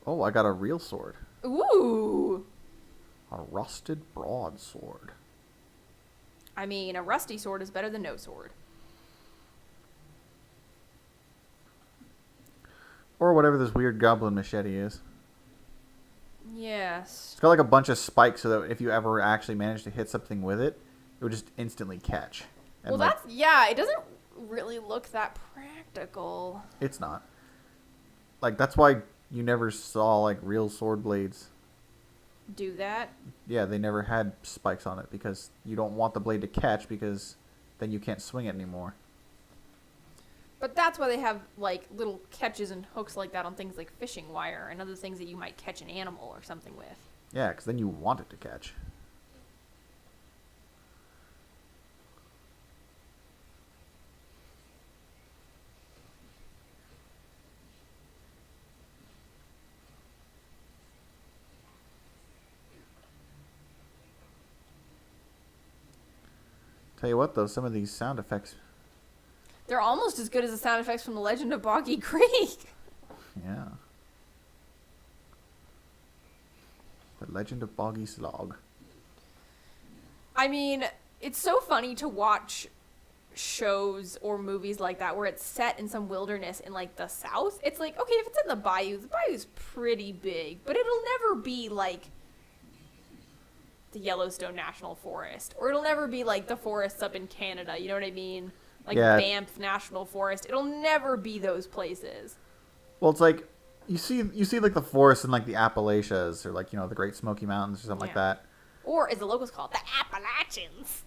oh, I got a real sword. Ooh! A rusted broadsword. I mean, a rusty sword is better than no sword. Or whatever this weird goblin machete is. Yes. It's got like a bunch of spikes so that if you ever actually manage to hit something with it, it would just instantly catch. And Well, that's... Yeah, it doesn't really look that practical. It's not. Like, that's why you never saw, like, real sword blades. Do that? Yeah, they never had spikes on it because you don't want the blade to catch because then you can't swing it anymore. But that's why they have, like, little catches and hooks like that on things like fishing wire and other things that you might catch an animal or something with. Yeah, because then you want it to catch. Tell you what, though, some of these sound effects, They're almost as good as the sound effects from The Legend of Boggy Creek. yeah. The Legend of Boggy Slog. I mean, it's so funny to watch shows or movies like that where it's set in some wilderness in, like, the South. It's like, okay, if it's in the bayou's pretty big, but it'll never be, like, the Yellowstone National Forest. Or it'll never be, like, the forests up in Canada, you know what I mean? Like, Yeah. Banff National Forest. It'll never be those places. Well, it's like you see like the forests in like the Appalachias or like, you know, the Great Smoky Mountains or something like Yeah. that. Or, as the locals call it, the Appalachians.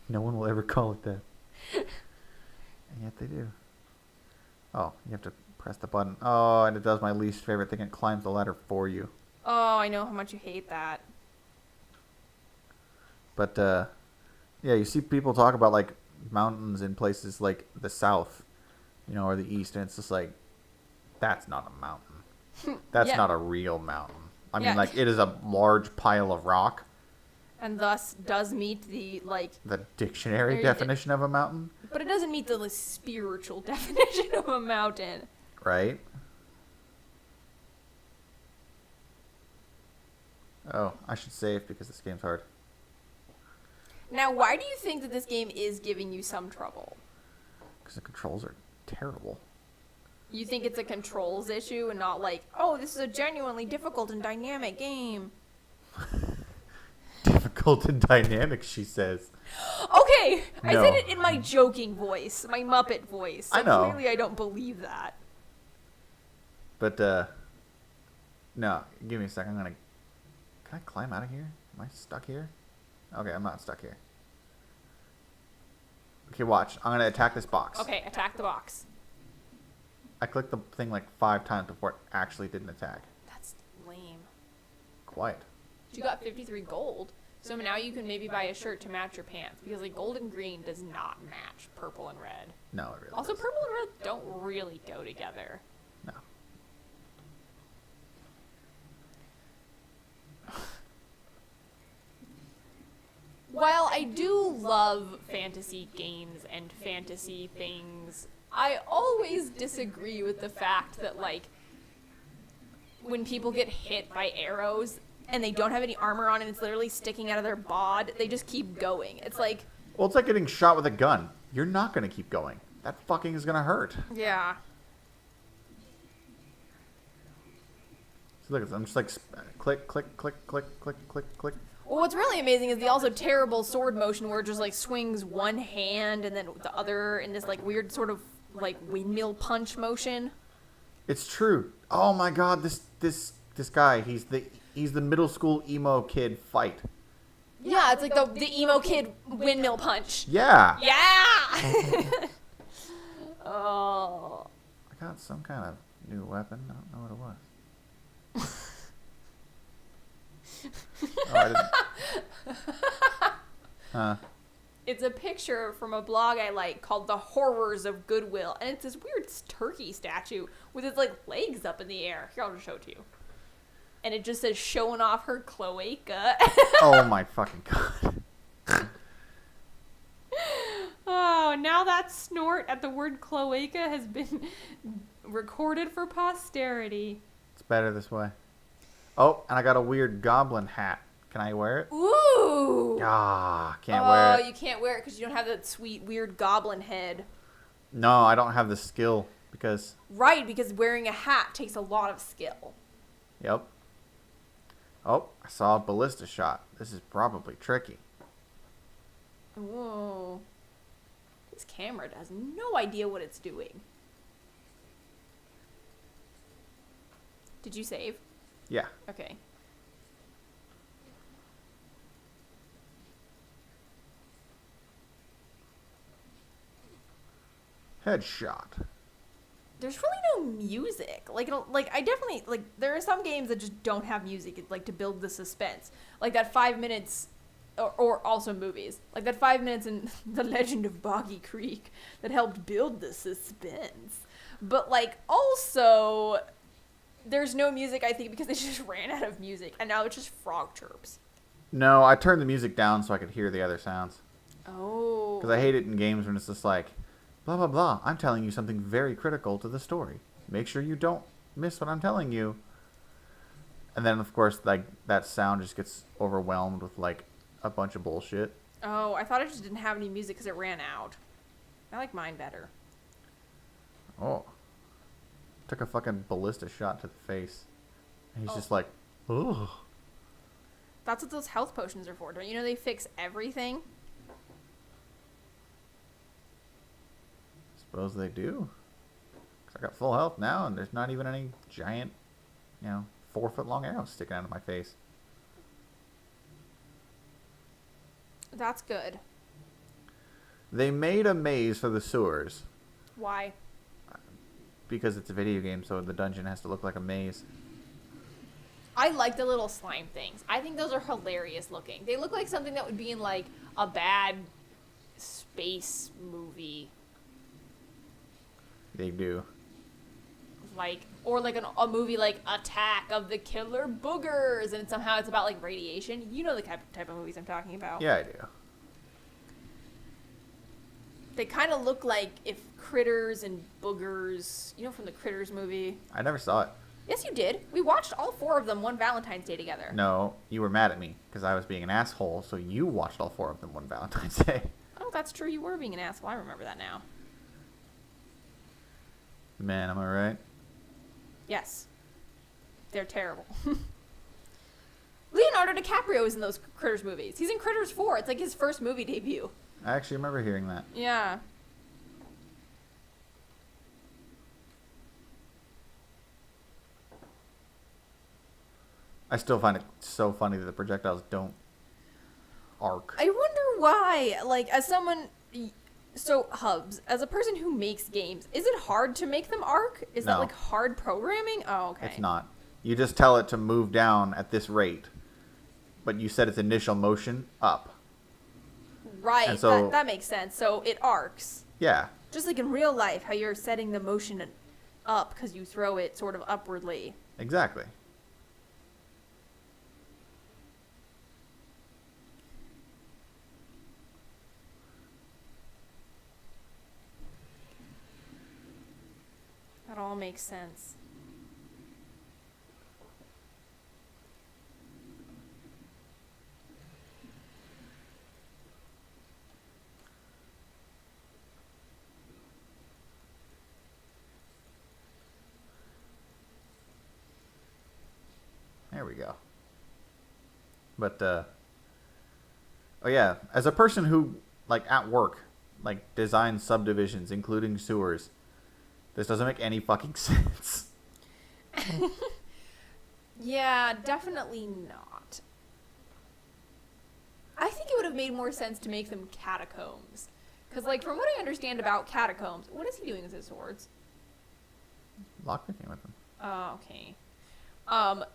No one will ever call it that. And yet they do. Oh, you have to press the button. Oh, and it does my least favorite thing. It climbs the ladder for you. Oh, I know how much you hate that. But, yeah, you see people talk about, like, mountains in places like the South, you know, or the East, and it's just like, that's not a mountain. That's Yeah. not a real mountain. I mean, Yeah. like, it is a large pile of rock. And thus does meet the, like, The dictionary Very definition of a mountain, but it doesn't meet the like, spiritual definition of a mountain. right? Oh, I should save because this game's hard. Now, why do you think that this game is giving you some trouble? Because the controls are terrible. You think it's a controls issue and not like, oh, this is a genuinely difficult and dynamic game? Difficult and dynamic, she says. Okay, I No. said it in my joking voice, my Muppet voice. So I know. Clearly, I don't believe that. But, no, give me a second. Can I climb out of here? Am I stuck here? Okay, I'm not stuck here. Okay, watch. I'm going to attack this box. Okay, attack the box. I clicked the thing like 5 times before it actually didn't attack. That's lame. Quite. You got 53 gold, so now you can maybe buy a shirt to match your pants because like gold and green does not match purple and red. No, it really Also, doesn't. purple and red don't really go together. No. While I do love fantasy games and fantasy things, I always disagree with the fact that, like, when people get hit by arrows and they don't have any armor on and it's literally sticking out of their bod, they just keep going. It's like, Well, it's like getting shot with a gun. You're not going to keep going. That fucking is going to hurt. yeah. So look, I'm just like click, click, click, click, click, click, click. Well, what's really amazing is the also terrible sword motion where it just like swings one hand and then the other in this like weird sort of like windmill punch motion. It's true. Oh my god, this guy, he's the middle school emo kid fight. Yeah, it's like the emo kid windmill punch. Yeah. Yeah. Oh. I got some kind of new weapon. I don't know what it was. Oh, I didn't. Huh. It's a picture from a blog I like called The Horrors of Goodwill, and it's this weird turkey statue with its like legs up in the air. Here, I'll just show it to you. And it just says showing off her cloaca. Oh my fucking god. Oh, now that snort at the word cloaca has been recorded for posterity. It's better this way. Oh, and I got a weird goblin hat. Can I wear it? Ooh. Ah, can't wear it. Oh, you can't wear it because you don't have that sweet, weird goblin head. No, I don't have the skill because. Right, because wearing a hat takes a lot of skill. Yep. Oh, I saw a ballista shot. This is probably tricky. Ooh. This camera has no idea what it's doing. Did you save? Yeah. Okay. Headshot. There's really no music. Like I definitely like there are some games that just don't have music like to build the suspense. Like that 5 minutes or also movies. Like that 5 minutes in The Legend of Boggy Creek that helped build the suspense. But like also there's no music I think because they just ran out of music and now it's just frog chirps. No, I turned the music down so I could hear the other sounds. Oh. Because I hate it in games when it's just like, blah, blah, blah. I'm telling you something very critical to the story. Make sure you don't miss what I'm telling you. And then, of course, like that sound just gets overwhelmed with like a bunch of bullshit. Oh, I thought it just didn't have any music because it ran out. I like mine better. Oh. Took a fucking ballista shot to the face. And he's Oh. just like, ugh. That's what those health potions are for. Don't you know they fix everything? Suppose they do. 'Cause I got full health now, and there's not even any giant, 4-foot long arrows sticking out of my face. That's good. They made a maze for the sewers Why? because it's a video game, so the dungeon has to look like a maze. I like the little slime things. I think those are hilarious looking. They look like something that would be in like a bad space movie. They do. Like, or like a movie like Attack of the Killer Boogers, and somehow it's about like radiation. You know the type of movies I'm talking about. Yeah, I do. They kind of look like if Critters and Boogers, from the Critters movie. I never saw it. Yes, you did. We watched all 4 of them one Valentine's Day together. No, you were mad at me because I was being an asshole, so you watched all 4 of them one Valentine's Day. Oh, that's true. You were being an asshole. I remember that now. Man, am I right? Yes. They're terrible. Leonardo DiCaprio is in those Critters movies. He's in Critters 4. It's like his first movie debut. I actually remember hearing that. Yeah. I still find it so funny that the projectiles don't arc. I wonder why. Like, as someone... So, Hubs, as a person who makes games, is it hard to make them arc? Is that, No. like, hard programming? Oh, okay. It's not. You just tell it to move down at this rate, but you set its initial motion up. Right. And so- that makes sense. So, it arcs. Yeah. Just like in real life, how you're setting the motion up because you throw it sort of upwardly. Exactly. That all makes sense. we go. But oh yeah, as a person who like at work like designs subdivisions, including sewers, this doesn't make any fucking sense. Yeah, definitely not. I think it would have made more sense to make them catacombs. Because, like, from what I understand about catacombs, what is he doing with his swords? Lockpicking with them. Oh, okay.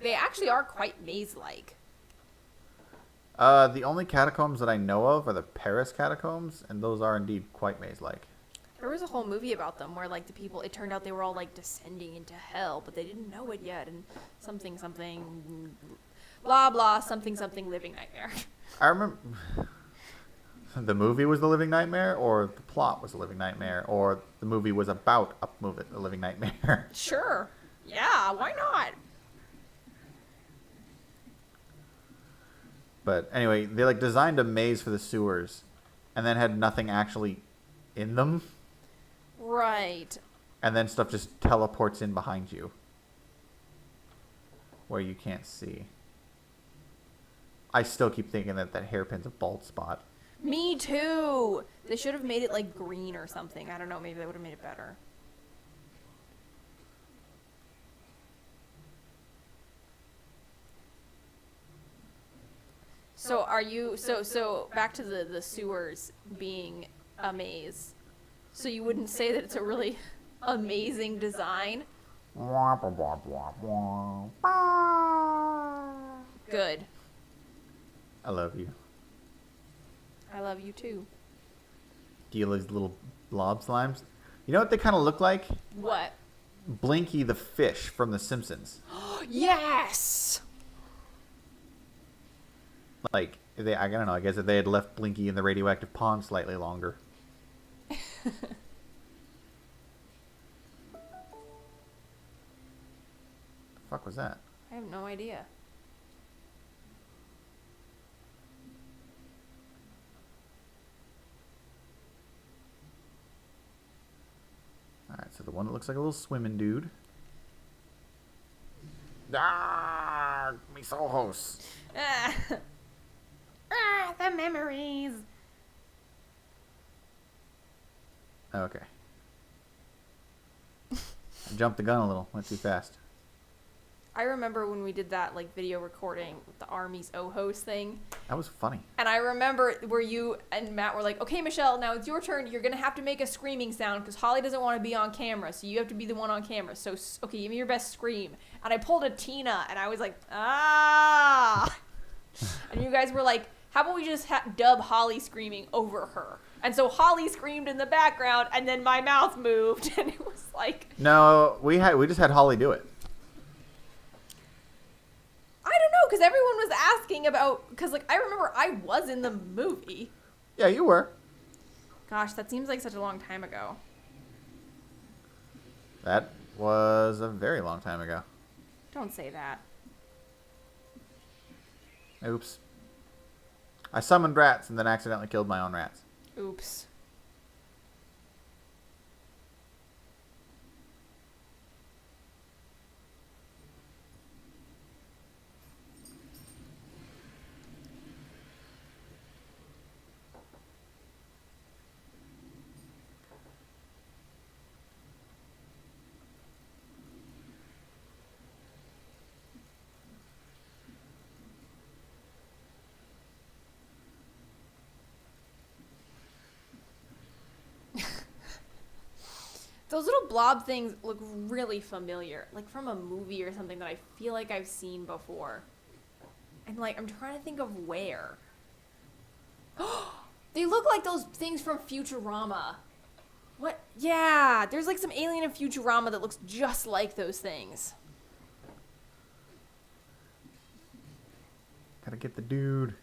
They actually are quite maze-like. The only catacombs that I know of are the Paris catacombs, and those are indeed quite maze-like. There was a whole movie about them where, like, the people, it turned out they were all, like, descending into hell, but they didn't know it yet, and something, blah, blah, something, living nightmare. I remember the movie was The Living Nightmare, or the plot was The Living Nightmare, or the movie was about a living nightmare. Sure. Yeah, why not? But anyway, they like designed a maze for the sewers, and then had nothing actually in them, Right. and then stuff just teleports in behind you, where you can't see. I still keep thinking that hairpin's a bald spot. Me too. They should have made it, like, green or something. I don't know, maybe they would have made it better. So are you so back to the sewers being a maze. So you wouldn't say that it's a really amazing design? Good. I love you. I love you too. Do you these little blob slimes? You know what they kind of look like? What? Blinky the fish from The Simpsons. Yes. Like, I don't know, I guess if they had left Blinky in the radioactive pond slightly longer. The fuck was that? I have no idea. Alright, so the one that looks like a little swimming dude. Ah, mis ojos. The memories. Okay. I jumped the gun a little. Went too fast. I remember when we did that, like, video recording with the Army's Ojos thing. That was funny. And I remember where you and Matt were like, okay, Michelle, now it's your turn. You're going to have to make a screaming sound because Holly doesn't want to be on camera. So you have to be the one on camera. So, okay, give me your best scream. And I pulled a Tina and I was like, ah. And you guys were like, how about we just dub Holly screaming over her? And so Holly screamed in the background and then my mouth moved. And it was like, No, we just had Holly do it. I don't know, because everyone was asking about, because, like, I remember I was in the movie. Yeah, you were. Gosh, that seems like such a long time ago. That was a very long time ago. Don't say that. Oops. I summoned rats and then accidentally killed my own rats. Oops. Those little blob things look really familiar, like from a movie or something that I feel like I've seen before. And, like, I'm trying to think of where. They look like those things from Futurama. What? Yeah, there's like some alien in Futurama that looks just like those things. Gotta get the dude.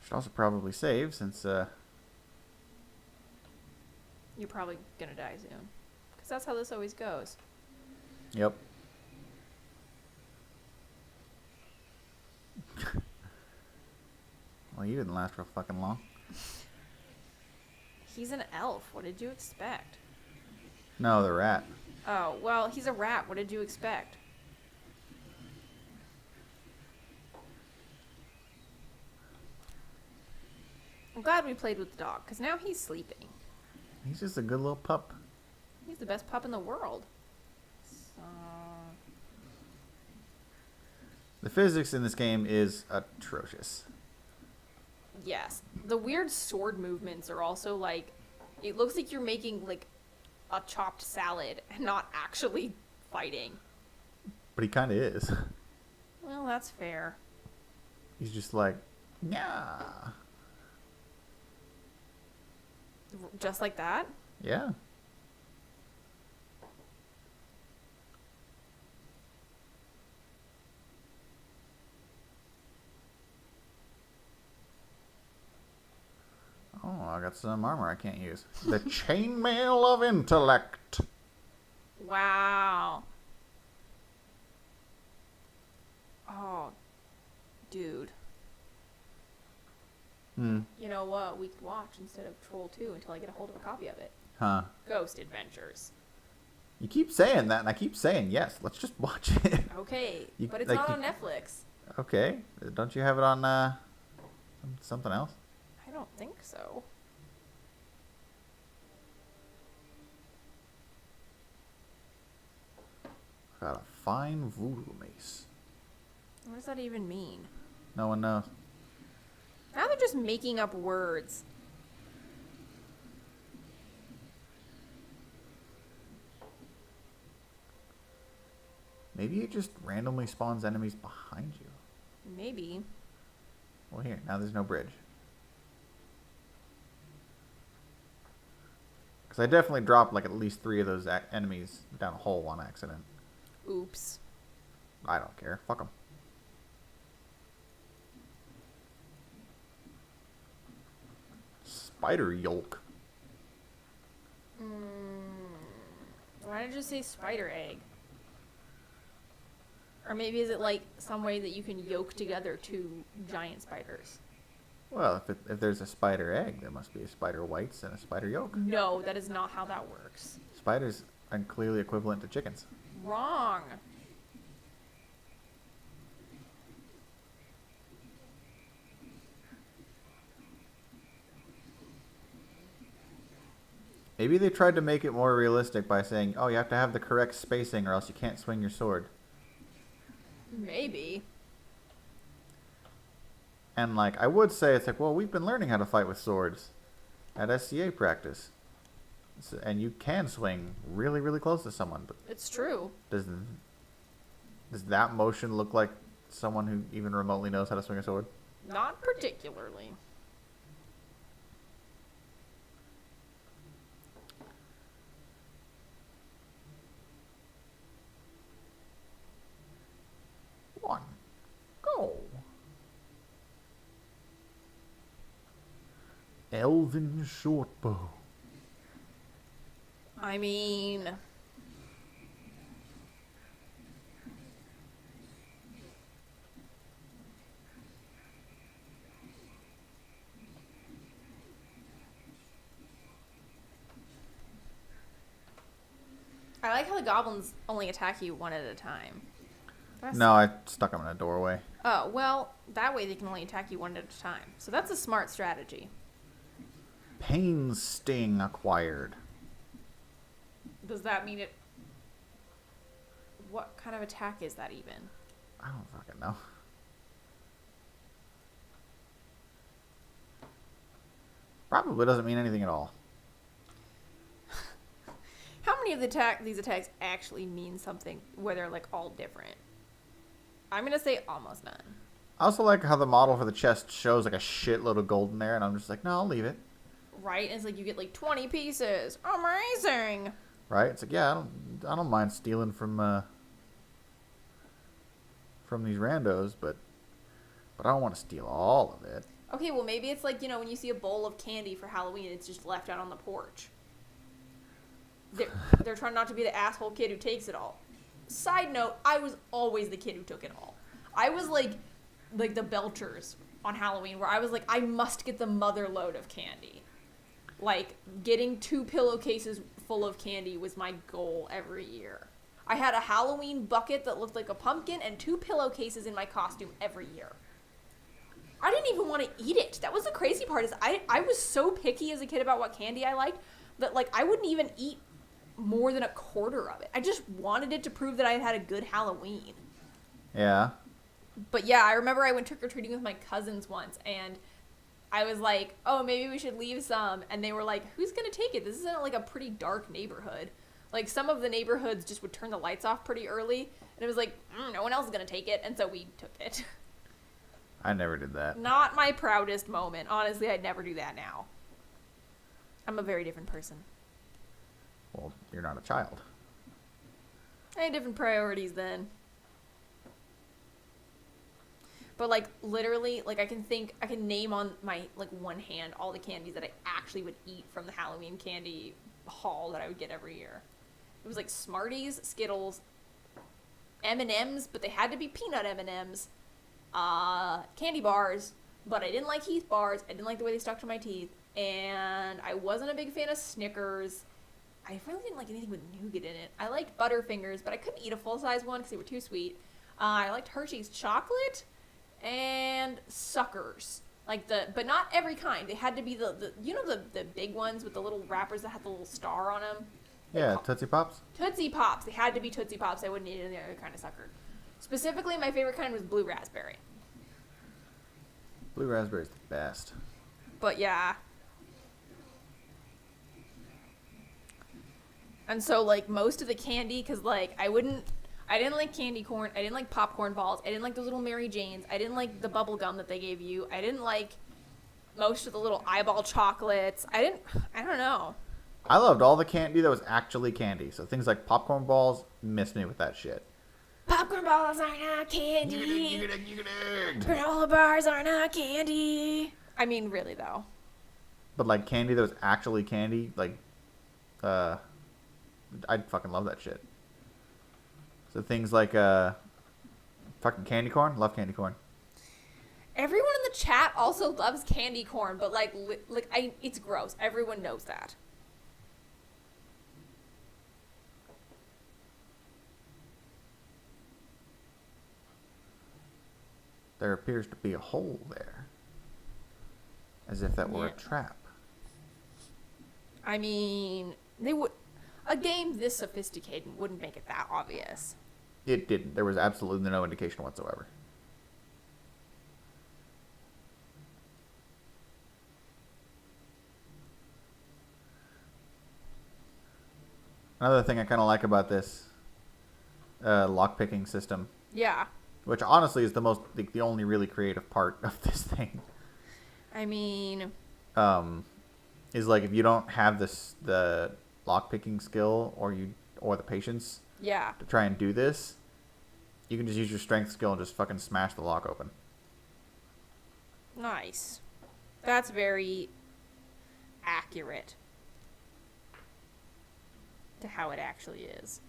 Should also probably save since You're probably gonna die soon. Because that's how this always goes. Yep. Well, you didn't last real fucking long. He's an elf. What did you expect? No, the rat. Oh, well, he's a rat. What did you expect? I'm glad we played with the dog, because now he's sleeping. He's just a good little pup. He's the best pup in the world. So... The physics in this game is atrocious. Yes. The weird sword movements are also like, it looks like you're making like a chopped salad and not actually fighting. But he kind of is. Well, that's fair. He's just like, yeah. Just like that? Yeah. Oh, I got some armor I can't use. The chainmail of intellect. Wow. Oh, dude. Hmm. You know what we could watch instead of Troll 2 until I get a hold of a copy of it? Huh. Ghost Adventures. You keep saying that, and I keep saying yes. Let's just watch it. Okay, You- but it's like, not you- on Netflix. Okay. Don't you have it on something else? I don't think so. Got a fine voodoo mace. What does that even mean? No one knows. Now they're just making up words. Maybe it just randomly spawns enemies behind you. Maybe. Well, here, now there's no bridge. Because I definitely dropped like at least 3 of those enemies down a hole on accident. Oops. I don't care. Fuck them. Spider yolk. Why did you say spider egg? Or maybe is it like some way that you can yoke together 2 giant spiders? Well, if there's a spider egg, there must be a spider whites and a spider yolk. No, that is not how that works. Spiders are clearly equivalent to chickens. Wrong. Maybe they tried to make it more realistic by saying, oh, you have to have the correct spacing or else you can't swing your sword. Maybe. And, like, I would say it's like, well, we've been learning how to fight with swords at SCA practice. And you can swing really, really close to someone. But It's true. does that motion look like someone who even remotely knows how to swing a sword? Not particularly. One. Go. Elven shortbow. I mean... I like how the goblins only attack you one at a time. That's- No, I stuck him in a doorway. Oh, well, that way they can only attack you one at a time. So that's a smart strategy. Pain sting acquired. Does that mean it... What kind of attack is that even? I don't fucking know. Probably doesn't mean anything at all. How many of these attacks actually mean something where they're like all different? I'm gonna say almost none. I also like how the model for the chest shows like a shitload of gold in there, and I'm just like, no, I'll leave it. Right? And it's like you get like 20 pieces. Amazing! Right? It's like, yeah, I don't mind stealing from these randos, but I don't want to steal all of it. Okay, well maybe it's like, you know, when you see a bowl of candy for Halloween, it's just left out on the porch. They're trying not to be the asshole kid who takes it all. Side note, I was always the kid who took it all. I was like the Belchers on Halloween, where I was like, I must get the mother load of candy. Like, getting 2 pillowcases full of candy was my goal every year. I had a Halloween bucket that looked like a pumpkin and 2 pillowcases in my costume every year. I didn't even want to eat it. That was the crazy part, is I was so picky as a kid about what candy I liked that, like, I wouldn't even eat more than a quarter of it. I just wanted it to prove that I had had a good Halloween. Yeah. But yeah, I remember I went trick-or-treating with my cousins once, and I was like, oh, maybe we should leave some. And they were like, who's going to take it? This isn't like a pretty dark neighborhood. Like, some of the neighborhoods just would turn the lights off pretty early. And it was like, no one else is going to take it. And so we took it. I never did that. Not my proudest moment. Honestly, I'd never do that now. I'm a very different person. Well, you're not a child. I had different priorities then. But, like, literally, like, I can name on my, like, one hand all the candies that I actually would eat from the Halloween candy haul that I would get every year. It was, like, Smarties, Skittles, M&M's, but they had to be peanut M&M's, candy bars, but I didn't like Heath bars. I didn't like the way they stuck to my teeth. And I wasn't a big fan of Snickers. I really didn't like anything with nougat in it. I liked Butterfingers, but I couldn't eat a full-size one because they were too sweet. I liked Hershey's chocolate and Suckers. But not every kind. They had to be the big ones with the little wrappers that had the little star on them. Yeah, Tootsie Pops? Tootsie Pops. They had to be Tootsie Pops. I wouldn't eat any other kind of sucker. Specifically, my favorite kind was blue raspberry. Blue raspberry's the best. But yeah. And so, like, most of the candy, because, like, I didn't like candy corn. I didn't like popcorn balls. I didn't like those little Mary Janes. I didn't like the bubble gum that they gave you. I didn't like most of the little eyeball chocolates. I don't know. I loved all the candy that was actually candy. So things like popcorn balls, missed me with that shit. Popcorn balls are not candy. Granola bars are not candy. I mean, really, though. But, like, candy that was actually candy, like, I'd fucking love that shit. So things like, fucking candy corn. Love candy corn. Everyone in the chat also loves candy corn, but, it's gross. Everyone knows that. There appears to be a hole there. As if that were a Yeah. trap. I mean, a game this sophisticated wouldn't make it that obvious. It didn't. There was absolutely no indication whatsoever. Another thing I kind of like about this lockpicking system, Yeah. which honestly is the only really creative part of this thing, I mean, is like if you don't have the lockpicking skill or the patience yeah. to try and do this, you can just use your strength skill and just fucking smash the lock open. Nice. That's very accurate to how it actually is.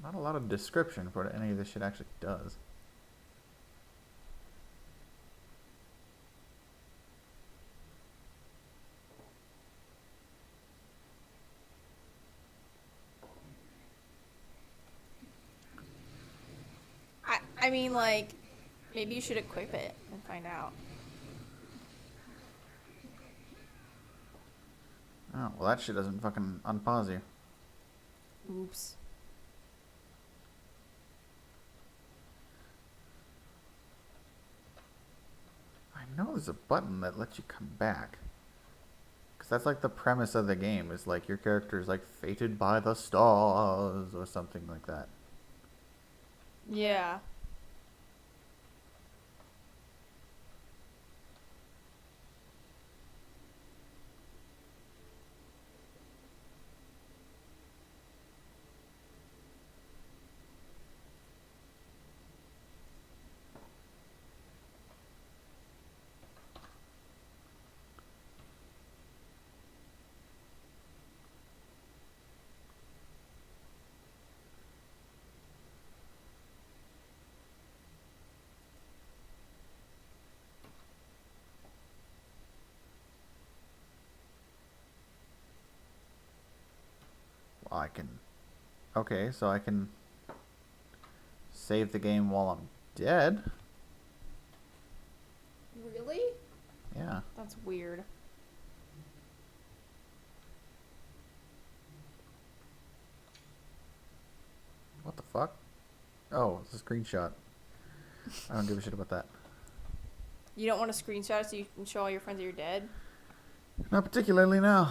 Not a lot of description for what any of this shit actually does. I mean, like, maybe you should equip it and find out. Oh, well that shit doesn't fucking unpause you. Oops. I know there's a button that lets you come back. Because that's like the premise of the game, is like your character is like fated by the stars or something like that. Yeah. I can... Okay, so I can save the game while I'm dead. Really? Yeah. That's weird. What the fuck? Oh, it's a screenshot. I don't give a shit about that. You don't want to screenshot it so you can show all your friends that you're dead? Not particularly, no.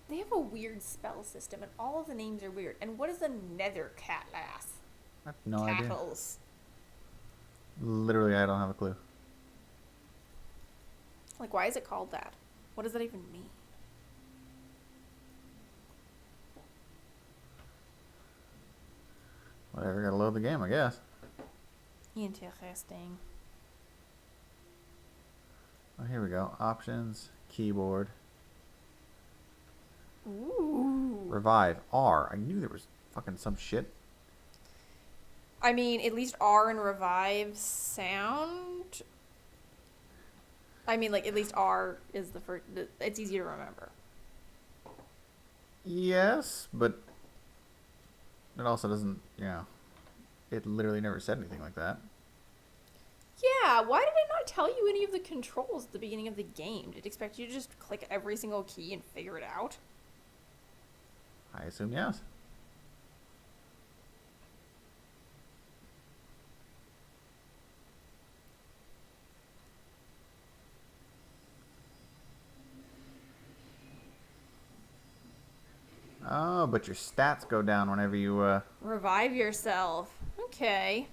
They have a weird spell system, and all of the names are weird. And what is a nether cat lass? I have no idea. Cattles. Literally, I don't have a clue. Like, why is it called that? What does that even mean? Whatever, gotta load the game, I guess. Interesting. Oh, here we go. Options, keyboard, Ooh. revive, R. I knew there was fucking some shit. I mean, at least R and revive sound. I mean, like, at least R is the first. It's easy to remember. Yes, but it also doesn't, it literally never said anything like that. Yeah, why did it not tell you any of the controls at the beginning of the game? Did it expect you to just click every single key and figure it out? I assume yes. Oh, but your stats go down whenever you, Revive yourself. Okay.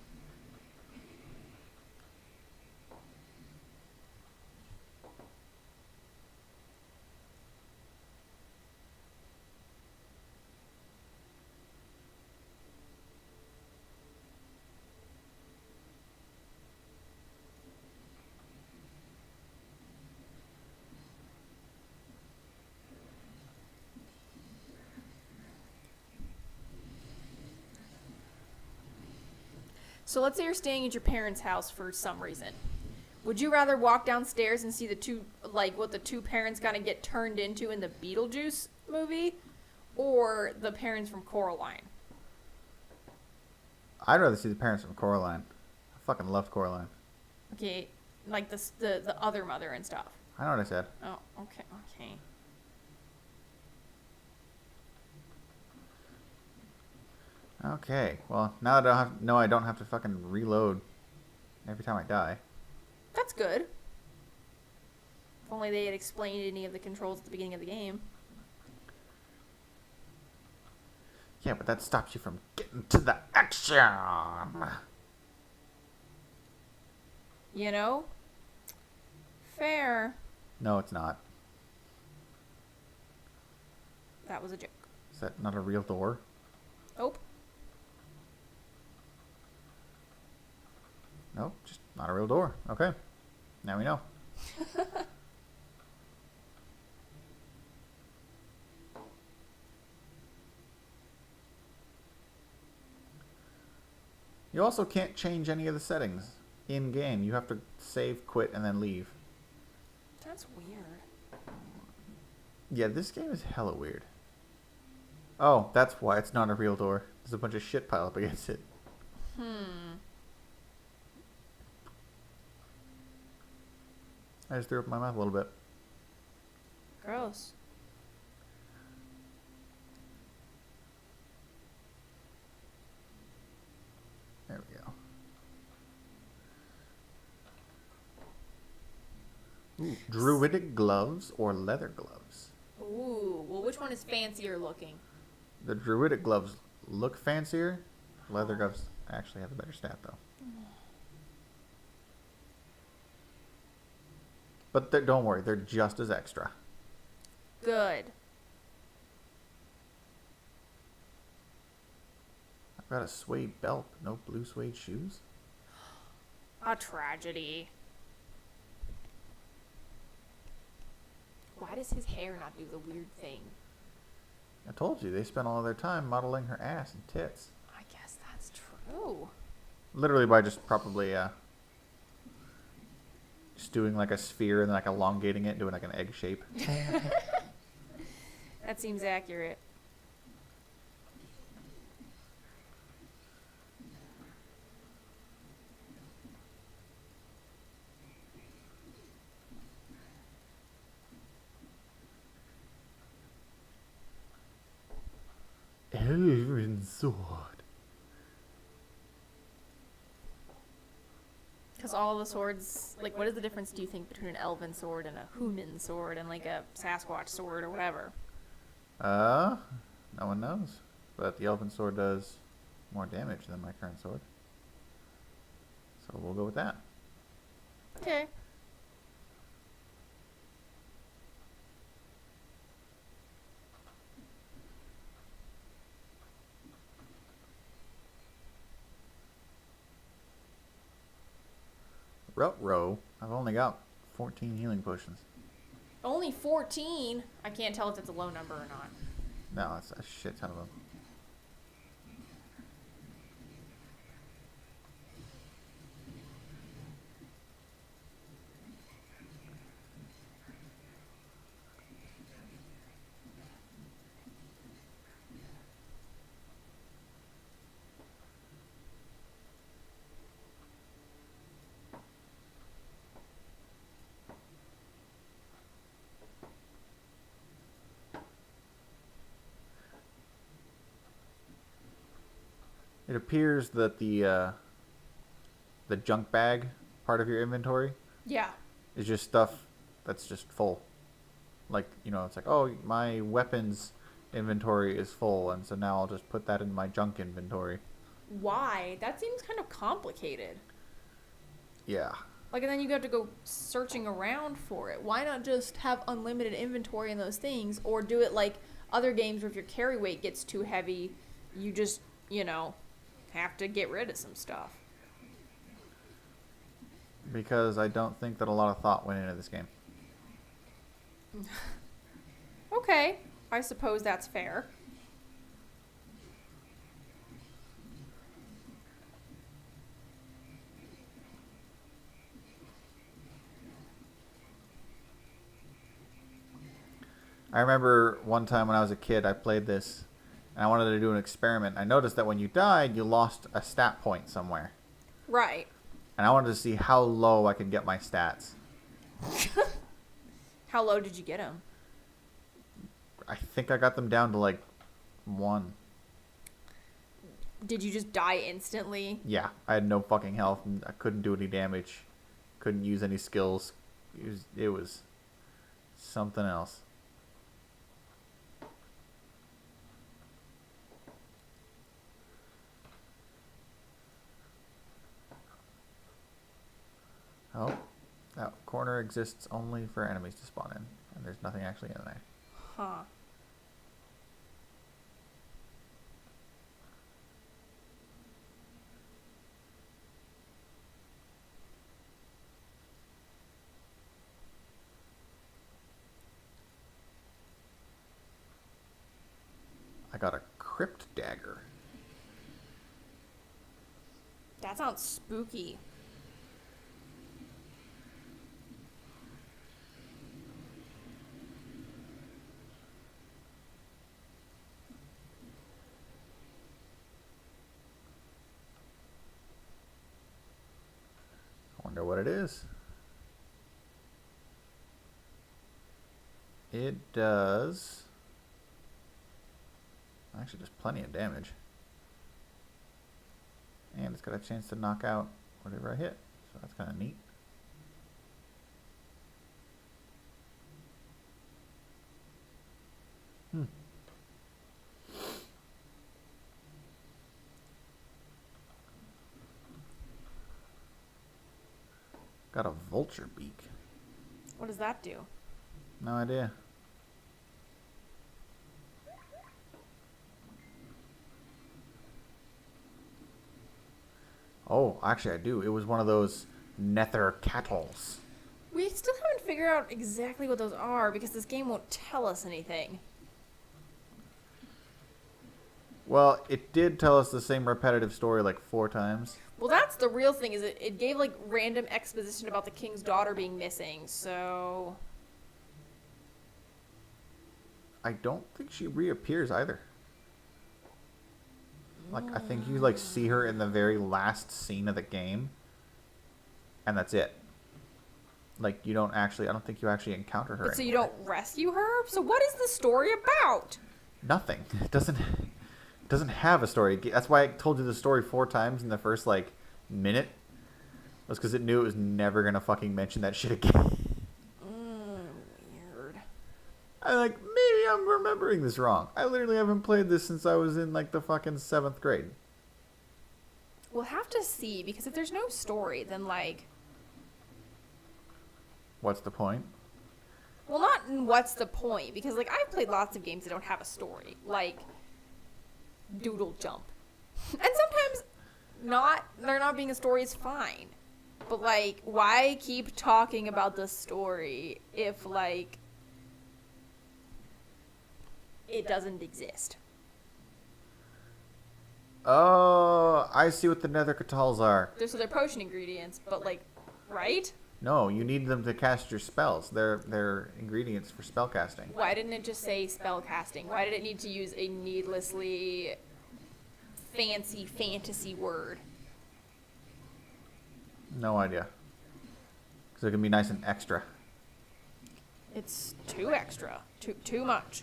So let's say you're staying at your parents' house for some reason. Would you rather walk downstairs and see the two, like, what the two parents gotta get turned into in the Beetlejuice movie, or the parents from Coraline? I'd rather see the parents from Coraline. I fucking loved Coraline. Okay, like the other mother and stuff. I know what I said. Oh, okay, okay. Okay, well, now that I don't have to fucking reload every time I die. That's good. If only they had explained any of the controls at the beginning of the game. Yeah, but that stops you from getting to the action. You know? Fair. No, it's not. That was a joke. Is that not a real door? Nope. Nope, just not a real door. Okay, now we know. You also can't change any of the settings in game. You have to save, quit, and then leave. That's weird. Yeah, this game is hella weird. Oh, that's why it's not a real door. There's a bunch of shit piled up against it. I just threw up my mouth a little bit. Gross. There we go. Ooh, druidic gloves or leather gloves? Ooh, well, which one is fancier looking? The druidic gloves look fancier. Leather gloves actually have a better stat, though. But don't worry, they're just as extra. Good. I've got a suede belt, but no blue suede shoes. A tragedy. Why does his hair not do the weird thing? I told you, they spent all of their time modeling her ass and tits. I guess that's true. Literally by just probably, just doing like a sphere and then like elongating it, doing like an egg shape. That seems accurate. Elven sword. Because all the swords, like, what is the difference, do you think, between an elven sword and a human sword and, like, a Sasquatch sword or whatever? No one knows. But the elven sword does more damage than my current sword. So we'll go with that. Okay. Row. I've only got 14 healing potions. Only 14? I can't tell if that's a low number or not. No, that's a shit ton of them. It appears that the junk bag part of your inventory Yeah. is just stuff that's just full. Like, it's like, oh, my weapons inventory is full, and so now I'll just put that in my junk inventory. Why? That seems kind of complicated. Yeah. Like, and then you have to go searching around for it. Why not just have unlimited inventory in those things, or do it like other games where if your carry weight gets too heavy, you just, have to get rid of some stuff. Because I don't think that a lot of thought went into this game. Okay, I suppose that's fair. I remember one time when I was a kid, I played this, and I wanted to do an experiment. I noticed that when you died, you lost a stat point somewhere. Right. And I wanted to see how low I could get my stats. How low did you get them? I think I got them down to like 1. Did you just die instantly? Yeah, I had no fucking health, and I couldn't do any damage. Couldn't use any skills. It was something else. Oh, that corner exists only for enemies to spawn in, and there's nothing actually in there. Huh. I got a crypt dagger. That sounds spooky. I wonder what it is. It does... actually does plenty of damage. And it's got a chance to knock out whatever I hit. So that's kind of neat. Got a vulture beak. What does that do? No idea. Oh, actually I do. It was one of those nether cattles. We still haven't figured out exactly what those are because this game won't tell us anything. Well, it did tell us the same repetitive story like 4 times. Well, that's the real thing, is it gave like random exposition about the king's daughter being missing, so... I don't think she reappears either. Like, I think you like see her in the very last scene of the game, and that's it. Like, you don't actually, I don't think you actually encounter her But so you anymore. don't rescue her? So what is the story about? Nothing. It doesn't have a story. That's why I told you the story 4 times in the first like minute. Was because it knew it was never gonna fucking mention that shit again. Weird. I like, maybe I'm remembering this wrong. I literally haven't played this since I was in like the fucking 7th grade. We'll have to see, because if there's no story, then like... What's the point? Well, not in what's the point, because like I've played lots of games that don't have a story, like Doodle Jump. And sometimes there not being a story is fine. But like, why keep talking about the story if like it doesn't exist? Oh, I see what the nether catals are. So they're potion ingredients, but like, right? No, you need them to cast your spells. They're ingredients for spell casting. Why didn't it just say spell casting? Why did it need to use a needlessly fancy fantasy word? No idea. Because it can be nice and extra. It's too extra. Too much.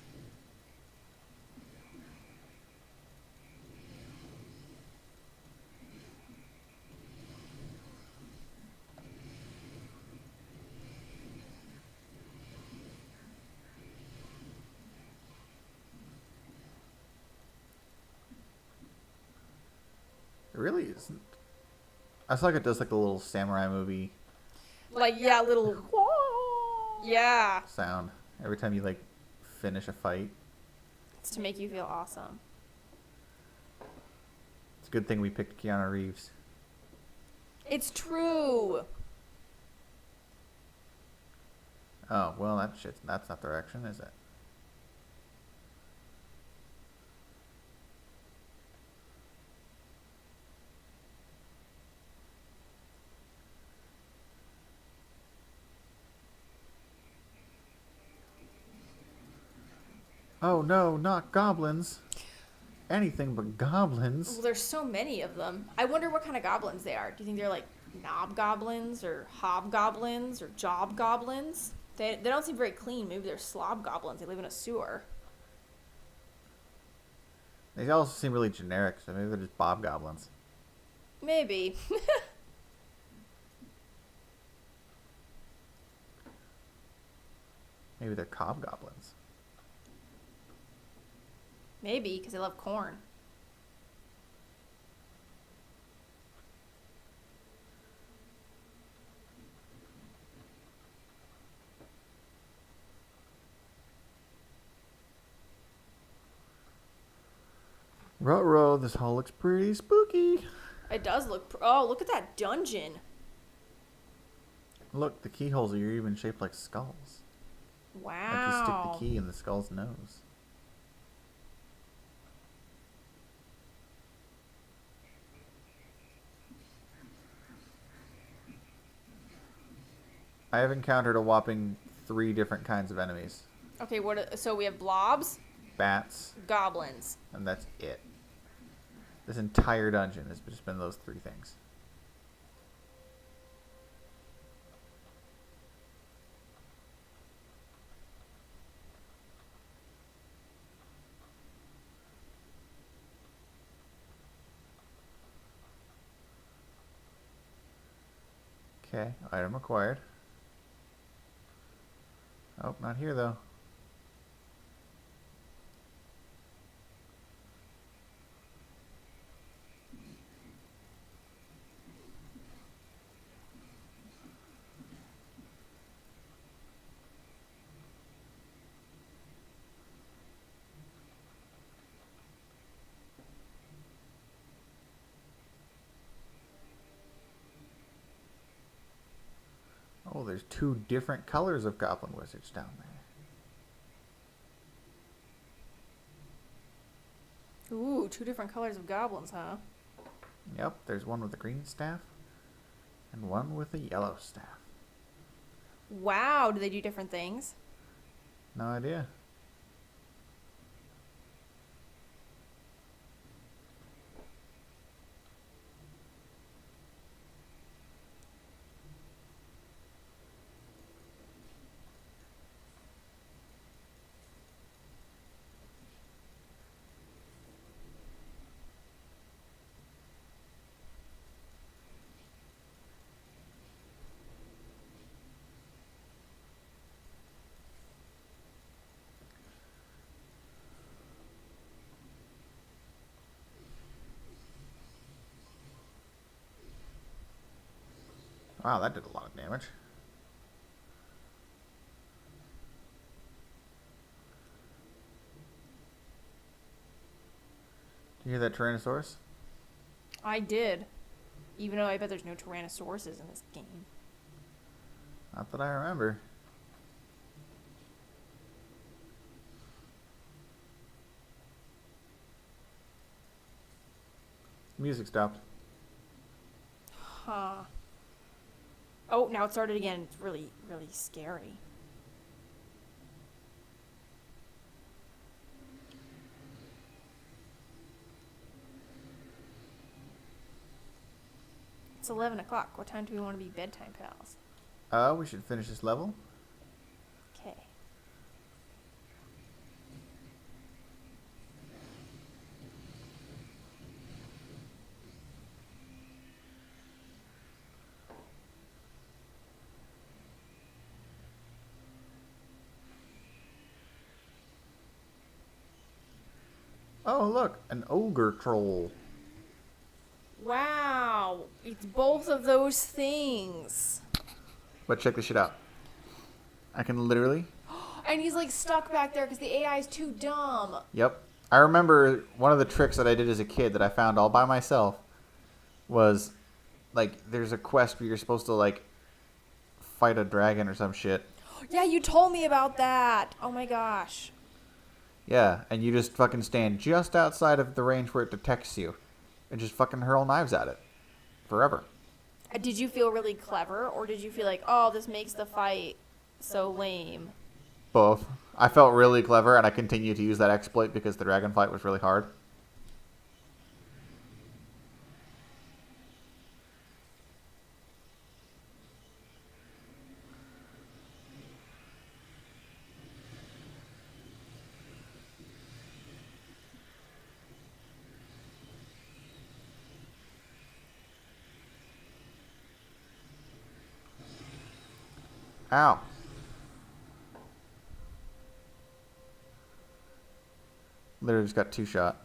It really isn't. I feel like it does like a little samurai movie Like, yeah, little... Yeah. sound every time you like finish a fight. It's to make you feel awesome. It's a good thing we picked Keanu Reeves. It's true. Oh, well, that's not direction, is it? Oh no, not goblins. Anything but goblins. Well, there's so many of them. I wonder what kind of goblins they are. Do you think they're like knob goblins or hobgoblins or job goblins? They don't seem very clean. Maybe they're slob goblins. They live in a sewer. They also seem really generic, so maybe they're just bob goblins. Maybe. Maybe they're cob goblins. Maybe, because they love corn. Ruh-roh, this hall looks pretty spooky. It does look... Oh, look at that dungeon. Look, the keyholes are even shaped like skulls. Wow. Like you stick the key in the skull's nose. I have encountered a whopping 3 different kinds of enemies. Okay, so we have blobs, Bats, goblins. and that's it. This entire dungeon has just been those 3 things. Okay, item acquired. Oh, not here though. there's two different colors of goblin wizards down there. Ooh, two different colors of goblins, huh? Yep, there's one with a green staff and one with a yellow staff. Wow, do they do different things? No idea. Wow, that did a lot of damage. Do you hear that Tyrannosaurus? I did. Even though I bet there's no Tyrannosauruses in this game. Not that I remember. Music stopped. Huh. Oh, now it started again. It's really, really scary. It's 11 o'clock. What time do we want to be bedtime pals? We should finish this level. Okay. Oh, look, an ogre troll. Wow. It's both of those things. But check this shit out. I can literally... And he's like stuck back there because the AI is too dumb. Yep. I remember one of the tricks that I did as a kid that I found all by myself was, like, there's a quest where you're supposed to, like, fight a dragon or some shit. Yeah, you told me about that. Oh my gosh. Yeah, and you just fucking stand just outside of the range where it detects you and just fucking hurl knives at it. Forever. Did you feel really clever, or did you feel like, oh, this makes the fight so lame? Both. I felt really clever, and I continued to use that exploit because the dragon fight was really hard. Ow. Literally just got two shot.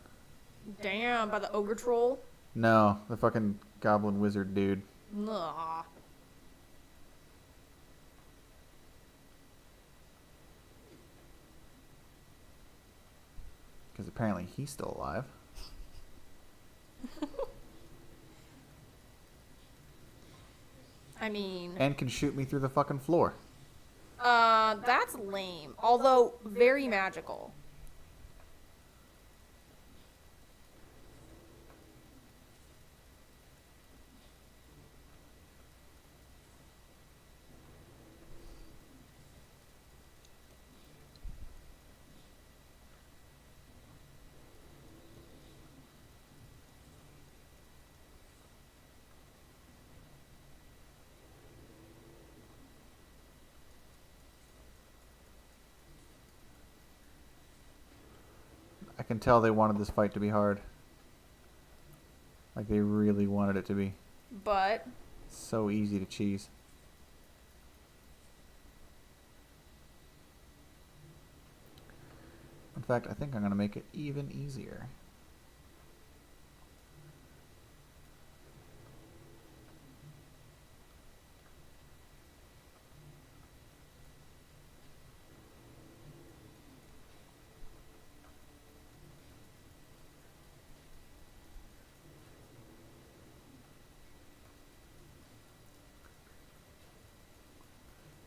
Damn, by the ogre troll? No, the fucking goblin wizard dude. Nah. Because apparently he's still alive. I mean, And can shoot me through the fucking floor. that's lame. Although, very magical. I can tell they wanted this fight to be hard. Like they really wanted it to be. But, So easy to cheese. In fact, I think I'm going to make it even easier.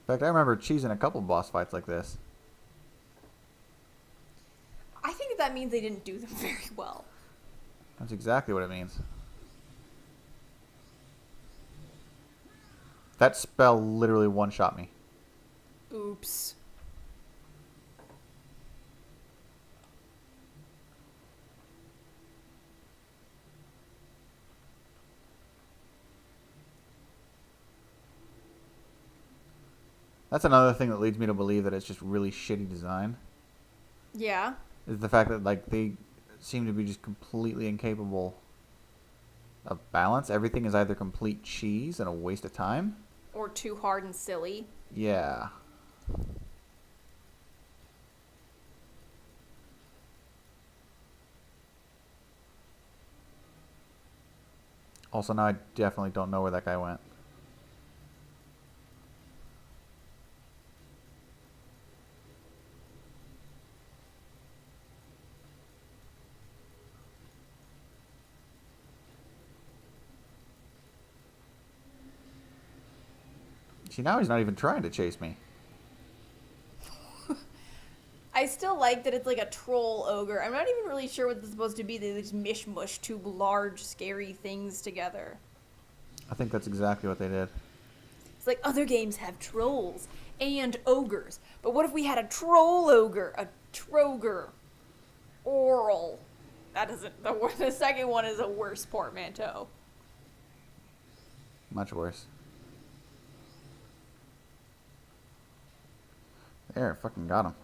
fact, I remember cheesing a couple boss fights like this. I think that means they didn't do them very well. That's exactly what it means. That spell literally one-shot me. Oops. That's another thing that leads me to believe that it's just really shitty design. Yeah. Is the fact that like they seem to be just completely incapable of balance. Everything is either complete cheese and a waste of time. Or too hard and silly. Yeah. Also, now I definitely don't know where that guy went. See, now he's not even trying to chase me. I still like that it's like a troll ogre. I'm not even really sure what this is supposed to be. They just mishmush two large, scary things together. I think that's exactly what they did. It's like other games have trolls and ogres. But what if we had a troll ogre? A troger. Oral. That isn't the second one is a worse portmanteau. Much worse. There, fucking got him.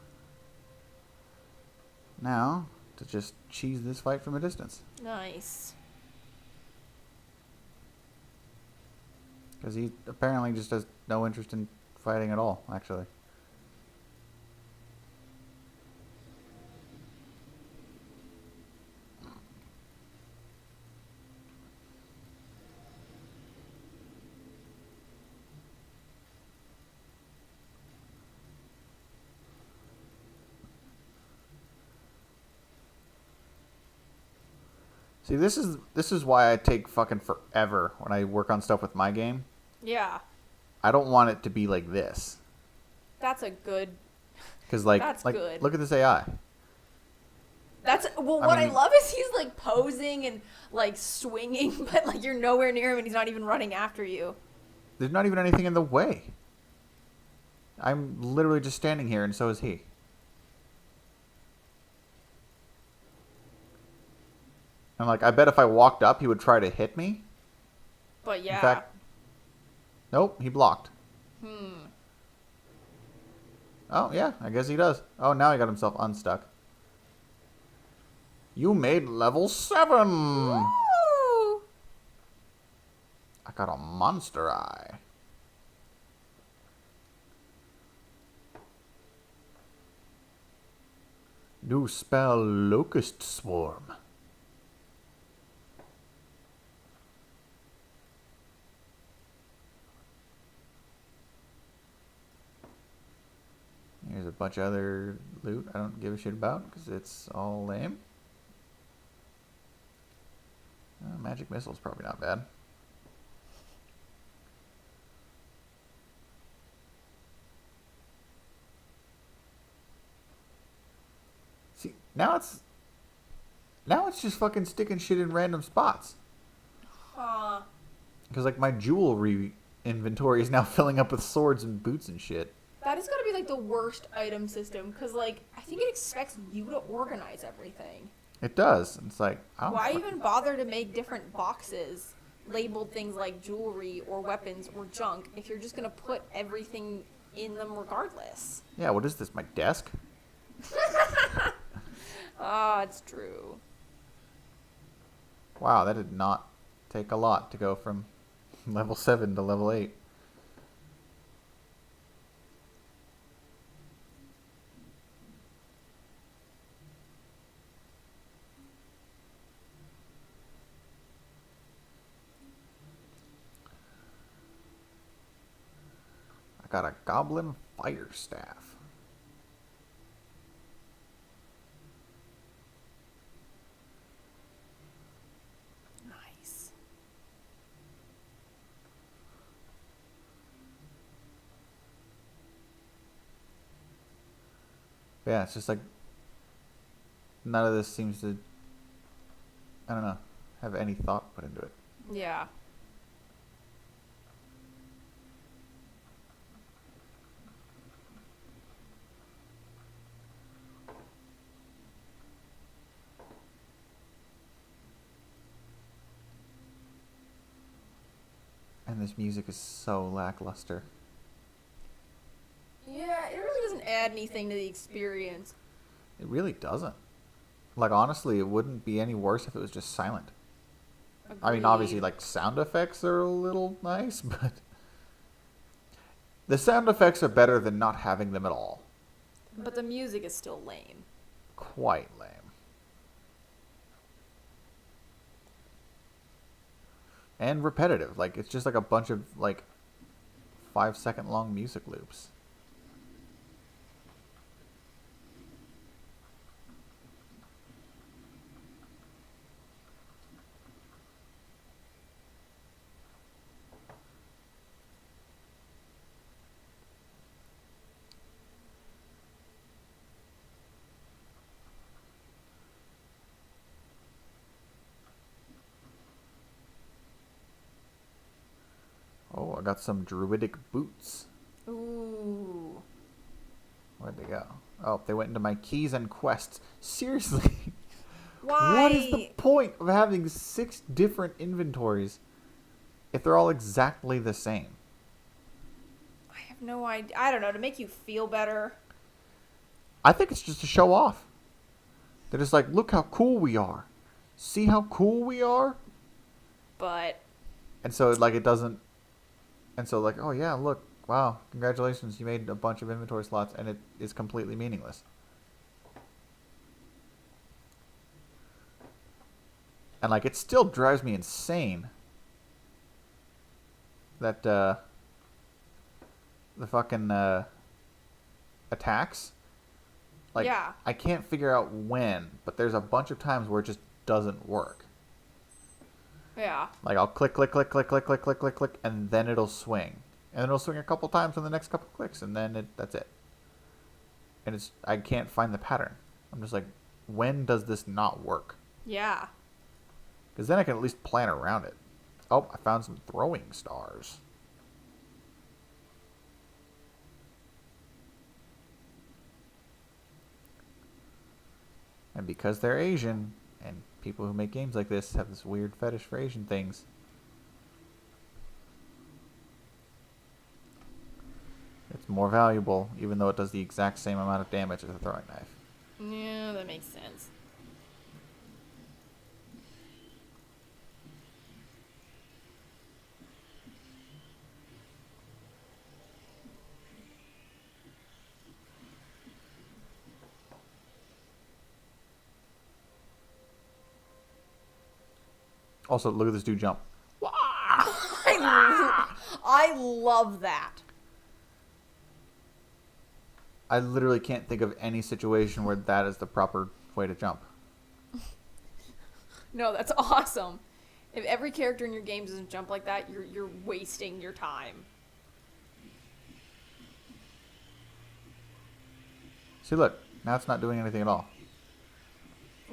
Now, to just cheese this fight from a distance. Nice. Because he apparently just has no interest in fighting at all, actually. See, this is why I take fucking forever when I work on stuff with my game. Yeah. I don't want it to be like this. That's a good. Because like, That's good. look at this AI. That's well. I What I mean- love is he's like posing and like swinging, but like you're nowhere near him, and he's not even running after you. There's not even anything in the way. I'm literally just standing here, and so is he. I'm like, I bet if I walked up, he would try to hit me. But yeah. In fact, nope, he blocked. Oh, yeah, I guess he does. Oh, now he got himself unstuck. You made level 7! Woo! I got a monster eye. New spell, Locust Swarm. Here's a bunch of other loot I don't give a shit about because it's all lame. Magic missile's probably not bad. See, now it's just fucking sticking shit in random spots. Huh. Because like my jewelry inventory is now filling up with swords and boots and shit. That is gotta be like the worst item system, because like I think it expects you to organize everything. It does. It's like, I don't Why fu- even bother to make different boxes labeled things like jewelry or weapons or junk if you're just gonna put everything in them regardless? Yeah, what is this, my desk? Ah, it's true. Wow, that did not take a lot to go from level 7 to level 8. I got a goblin fire staff. Nice. But yeah, it's just like none of this seems to, I don't know, have any thought put into it. Yeah. And this music is so lackluster. Yeah, it really doesn't add anything to the experience. It really doesn't. Like, honestly, it wouldn't be any worse if it was just silent. I mean, obviously, Agreed. like, sound effects are a little nice, but the sound effects are better than not having them at all. But the music is still lame. Quite lame. And repetitive. Like, it's just like a bunch of, like, 5-second long music loops. Oh, I got some druidic boots. Ooh. Where'd they go? Oh, they went into my keys and quests. Seriously? Why? What is the point of having 6 different inventories if they're all exactly the same? I have no idea. I don't know. To make you feel better. I think it's just to show off. They're just like, look how cool we are. See how cool we are? But And so, like, it doesn't... And so, like, oh, yeah, look. Wow, congratulations. You made a bunch of inventory slots, and it is completely meaningless. And, like, it still drives me insane that, the fucking, attacks. Like, yeah. I can't figure out when, but there's a bunch of times where it just doesn't work. Yeah. Like, I'll click, click, click, click, click, click, click, click, click, and then it'll swing. And then it'll swing a couple times on the next couple clicks, and then that's it. And I can't find the pattern. I'm just like, when does this not work? Yeah. Because then I can at least plan around it. Oh, I found some throwing stars. And because they're Asian, and people who make games like this have this weird fetish for Asian things, it's more valuable, even though it does the exact same amount of damage as a throwing knife. Yeah, that makes sense. Also, look at this dude jump. I love that. I literally can't think of any situation where that is the proper way to jump. No, that's awesome. If every character in your game doesn't jump like that, you're wasting your time. See, look. Now it's not doing anything at all.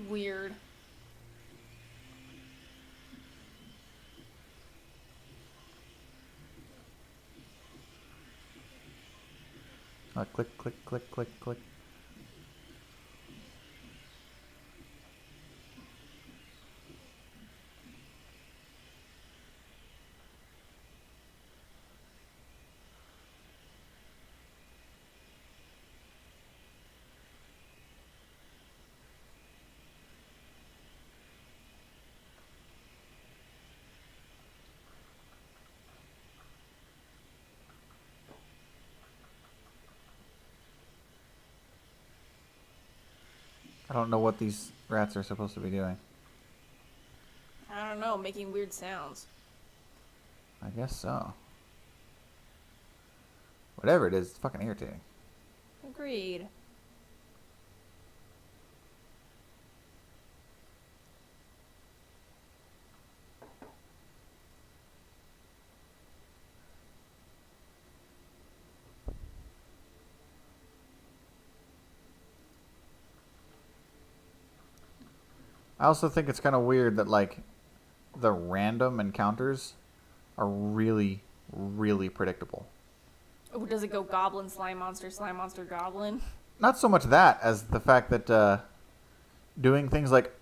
Weird. Click, click, click, click, click. I don't know what these rats are supposed to be doing. I don't know, making weird sounds. I guess so. Whatever it is, it's fucking irritating. Agreed. I also think it's kind of weird that like the random encounters are really, really predictable. Oh, does it go goblin, slime monster, goblin? Not so much that as the fact that doing things like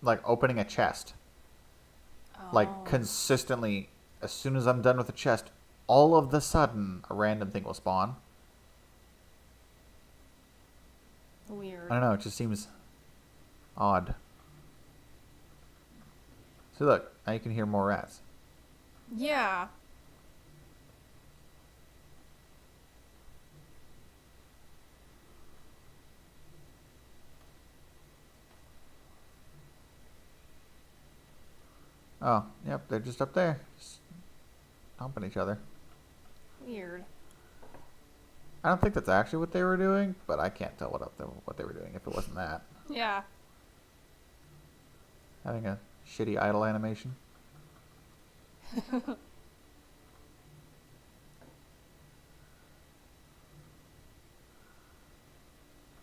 opening a chest, like Oh. consistently, as soon as I'm done with the chest, all of the sudden a random thing will spawn. Weird. I don't know, it just seems odd. So look, now you can hear more rats. Yeah. Oh, yep, they're just up there, just humping each other. Weird. I don't think that's actually what they were doing, but I can't tell what they were doing if it wasn't that. Yeah. Having a shitty idle animation.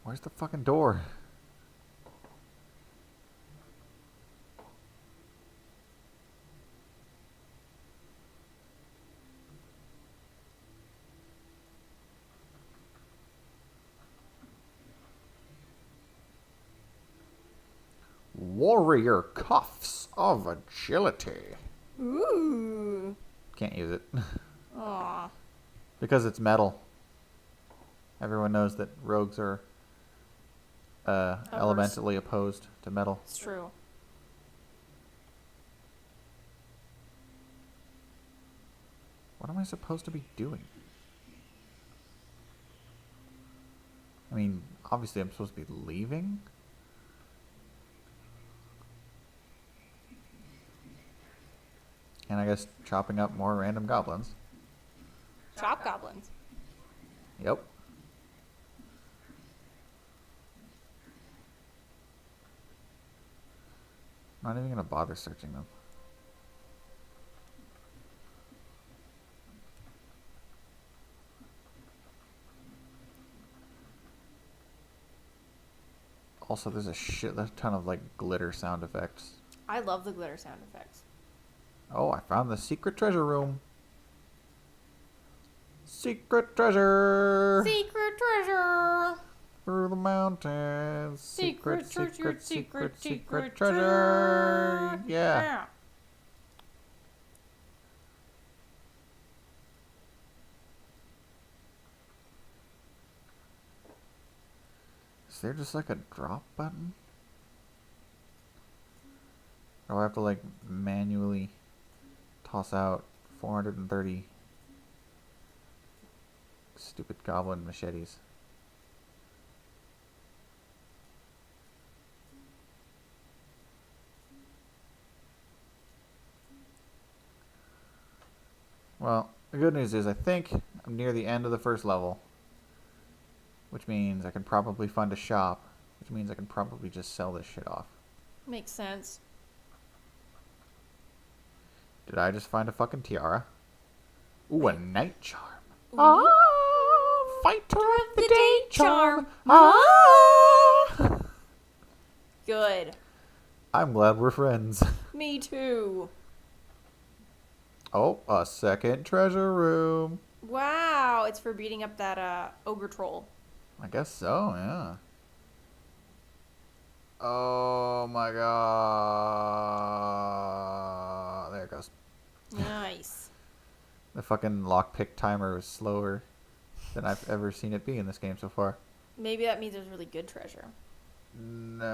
Where's the fucking door? Warrior Cuffs of Agility. Ooh. Can't use it. Aw. Because it's metal. Everyone knows that rogues are elementally opposed to metal. It's true. What am I supposed to be doing? I mean, obviously I'm supposed to be leaving. And I guess chopping up more random goblins. Chop goblins. Yep. Not even gonna bother searching them. Also, there's a ton of like glitter sound effects. I love the glitter sound effects. Oh, I found the secret treasure room. Secret treasure. Secret treasure. Through the mountains. Secret treasure. Yeah. Is there just like a drop button? Or do I have to like manually toss out 430 stupid goblin machetes? Well, the good news is I think I'm near the end of the first level, which means I can probably find a shop, which means I can probably just sell this shit off. Makes sense. Did I just find a fucking tiara? Ooh, a night charm. Ooh. Ah, fighter of the day charm. Ah. Ah. Good. I'm glad we're friends. Me too. Oh, a second treasure room. Wow, it's for beating up that ogre troll. I guess so, yeah. Oh my god. There it goes. Nice. The fucking lockpick timer was slower than I've ever seen it be in this game so far. Maybe that means there's really good treasure. No.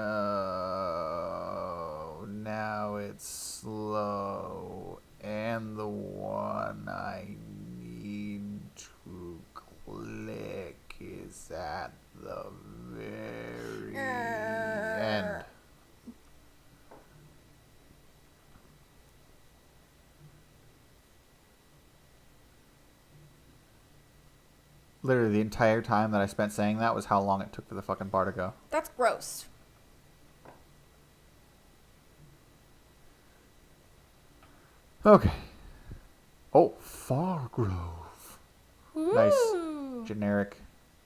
Now it's slow. And the one I need to click is at the very end. Literally the entire time that I spent saying that was how long it took for the fucking bar to go. That's gross. Okay. Oh, Fargrove. Nice. Ooh. Generic,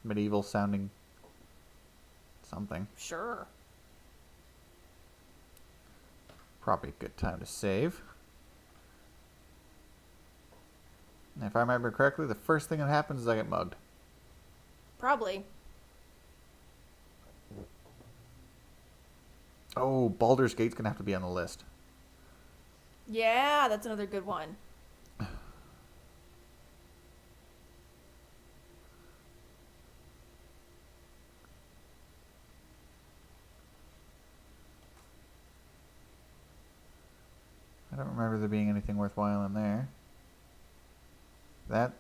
medieval sounding something. Sure. Probably a good time to save. And if I remember correctly, the first thing that happens is I get mugged. Probably. Oh, Baldur's Gate's gonna have to be on the list. Yeah, that's another good one. I don't remember there being anything worthwhile in there. That.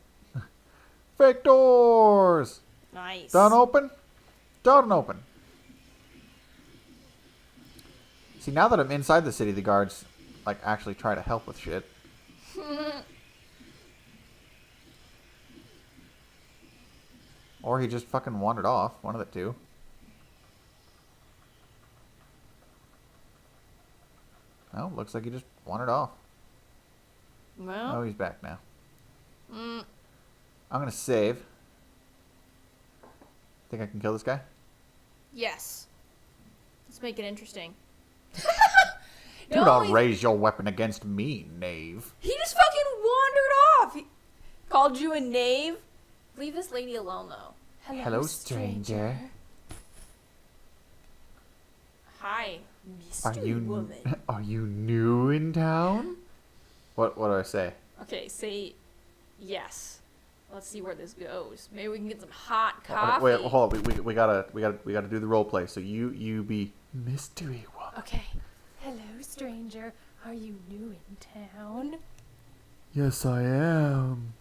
Fake doors! Nice. Done open? Done open. See, now that I'm inside the city, the guards, like, actually try to help with shit. Or he just fucking wandered off. One of the two. No, looks like he just wandered off. Well. Oh, he's back now. Mm, I'm gonna save. Think I can kill this guy? yes. Let's make it interesting. Do No, not he- raise your weapon against me, knave. He just fucking wandered off. He called you a knave. Leave this lady alone, though. Hello, stranger. Hi, Are mystery you woman. are you new in town? What do I say? Okay, say yes. Let's see where this goes. Maybe we can get some hot Okay, coffee. wait, hold on. We gotta do the role play. So you be mystery woman. Okay. Hello, stranger. Are you new in town? Yes, I am.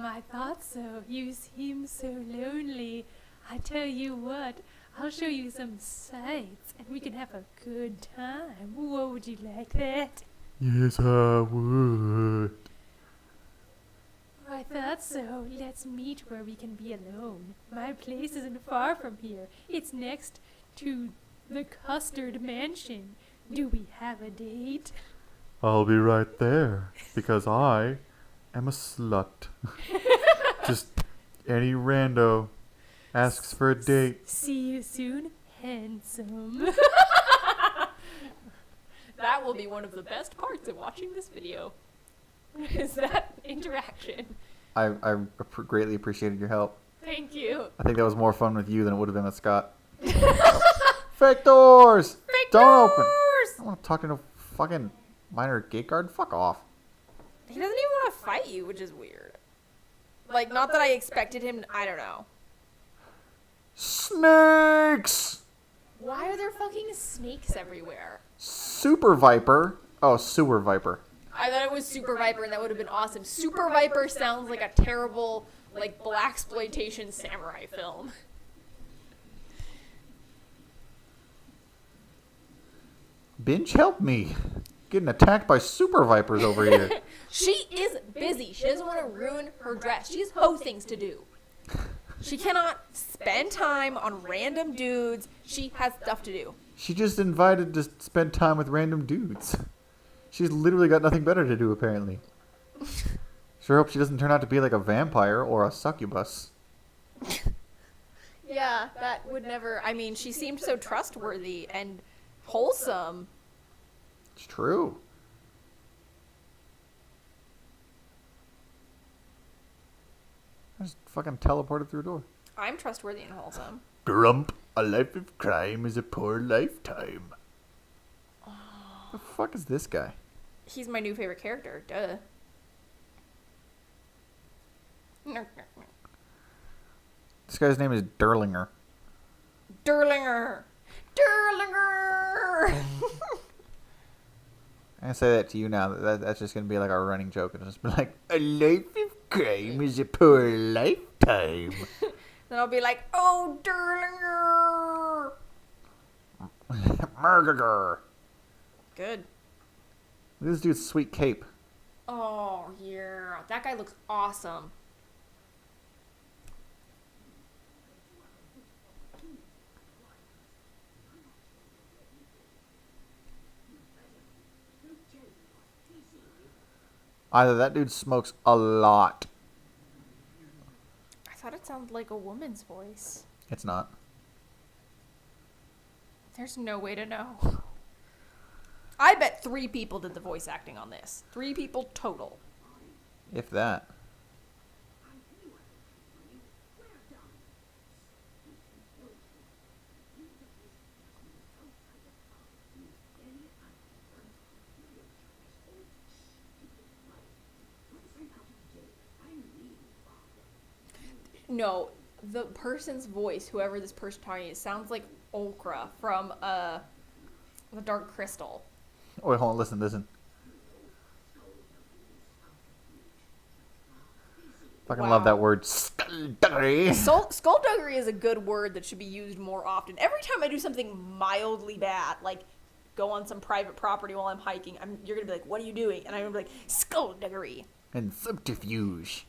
I thought so. You seem so lonely. I tell you what, I'll show you some sights and we can have a good time. What would you like that? Yes, I would. I thought so. Let's meet where we can be alone. My place isn't far from here. It's next to the Custard Mansion. Do we have a date? I'll be right there because I am a slut. Just any rando asks for a date. See you soon, handsome. That will be one of the best parts of watching this video. Is that interaction. I greatly appreciated your help. Thank you. I think that was more fun with you than it would have been with Scott. Fake doors! Fake Don't open! doors! I don't want to talk to no fucking minor gate guard. Fuck off. He doesn't even want to fight you, which is weird. Like, not that I expected him. I don't know. Snakes! Why are there fucking snakes everywhere? Super Viper. Oh, Sewer Viper. I thought it was Super Viper, and that would have been awesome. Super Viper sounds like a terrible, like, blaxploitation samurai film. Binge, help me. Getting attacked by Super Vipers over here. She is busy. She doesn't want to ruin her dress. She has things to do. She cannot spend time on random dudes. She has stuff to do. She just invited to spend time with random dudes. She's literally got nothing better to do, apparently. Sure hope she doesn't turn out to be like a vampire or a succubus. Yeah, that would never. I mean, she seemed so trustworthy and wholesome. It's true. I just fucking teleported through a door. I'm trustworthy and wholesome. Grump, a life of crime is a poor lifetime. The fuck is this guy? He's my new favorite character. Duh. This guy's name is Durlinger. Durlinger. Durlinger. I'm gonna say that to you now. That's just gonna be like our running joke. It'll just be like, a life of crime is a poor lifetime. Then I'll be like, oh, Durlinger. Murgager. Good. Look at this dude's sweet cape. Oh, yeah. That guy looks awesome. Either that dude smokes a lot, thought it sounded like a woman's voice. It's not. There's no way to know. I bet 3 people did the voice acting on this. 3 people total. If that. No, the person's voice, whoever this person talking is, sounds like Okra from The Dark Crystal. Wait, hold on. Listen. Fucking love that Wow. word. Skullduggery. Skullduggery is a good word that should be used more often. Every time I do something mildly bad, like go on some private property while I'm hiking, you're going to be like, what are you doing? And I'm going to be like, skullduggery. And subterfuge.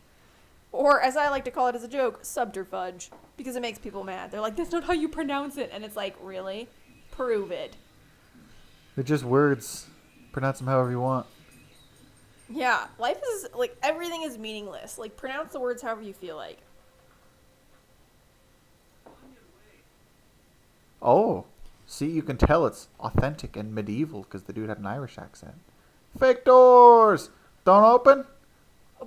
Or, as I like to call it as a joke, subterfuge. Because it makes people mad. They're like, that's not how you pronounce it. And it's like, really? Prove it. They're just words. Pronounce them however you want. Yeah, life is, like, everything is meaningless. Like, pronounce the words however you feel like. Oh. See, you can tell it's authentic and medieval because the dude had an Irish accent. Fake doors! Don't open?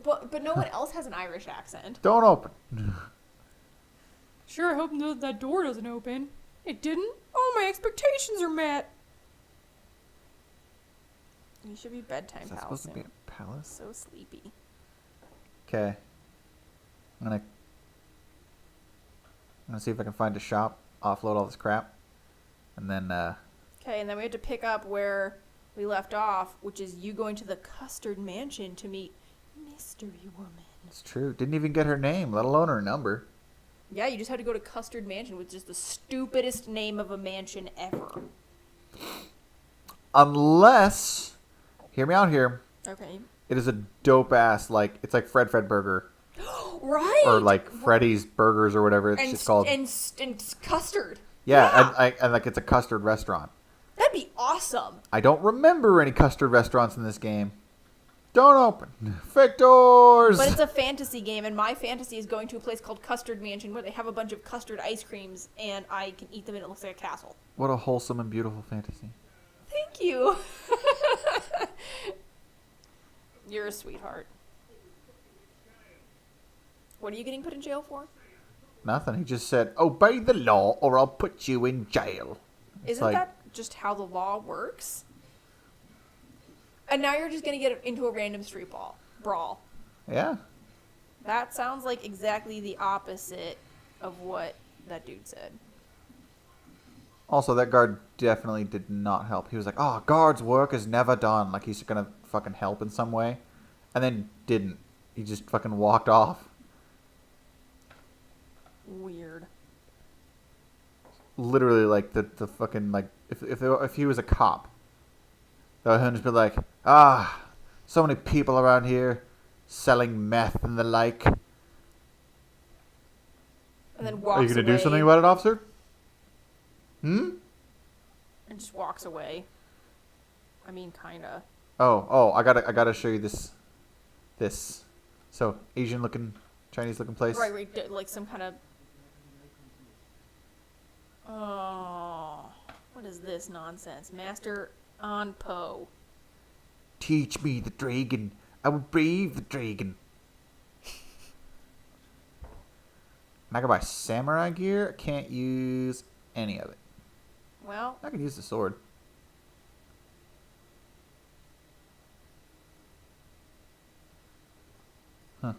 But no one else has an Irish accent. Don't open. Sure, I hope that door doesn't open. It didn't? Oh, my expectations are met. You should be bedtime, Is that pal. supposed to be a palace? So sleepy. Okay. I'm gonna see if I can find a shop, offload all this crap, and then Okay, and then we have to pick up where we left off, which is you going to the Custard Mansion to meet Mystery Woman. it's true. Didn't even get her name, let alone her number. Yeah, you just had to go to Custard Mansion, which is the stupidest name of a mansion ever. Unless, hear me out here, Okay. it is a dope ass, like, it's like Fred Burger. Right! Or like Freddy's Burgers or whatever it's just called. And custard. Yeah, and like it's a custard restaurant. That'd be awesome. I don't remember any custard restaurants in this game. Don't open. Fake doors! But it's a fantasy game, and my fantasy is going to a place called Custard Mansion where they have a bunch of custard ice creams, and I can eat them, and it looks like a castle. What a wholesome and beautiful fantasy. Thank you. You're a sweetheart. What are you getting put in jail for? Nothing. He just said, obey the law or I'll put you in jail. It's Isn't that just how the law works? And now you're just going to get into a random street brawl. Yeah. That sounds like exactly the opposite of what that dude said. Also, that guard definitely did not help. He was like, oh, guard's work is never done. Like he's going to fucking help in some way. And then didn't. He just fucking walked off. Weird. Literally, like, the fucking, like, if he was a cop, they would just be like, so many people around here selling meth and the like. And then walks Are you going to do away something about it, officer? and just walks away. I mean, kinda. Oh, I gotta show you this. So, Asian looking, Chinese looking place. Right, like some kind of... Oh, what is this nonsense? Master on Po. Teach me the dragon. I will brave the dragon. And I can buy samurai gear. I can't use any of it. Well, I can use the sword. Huh.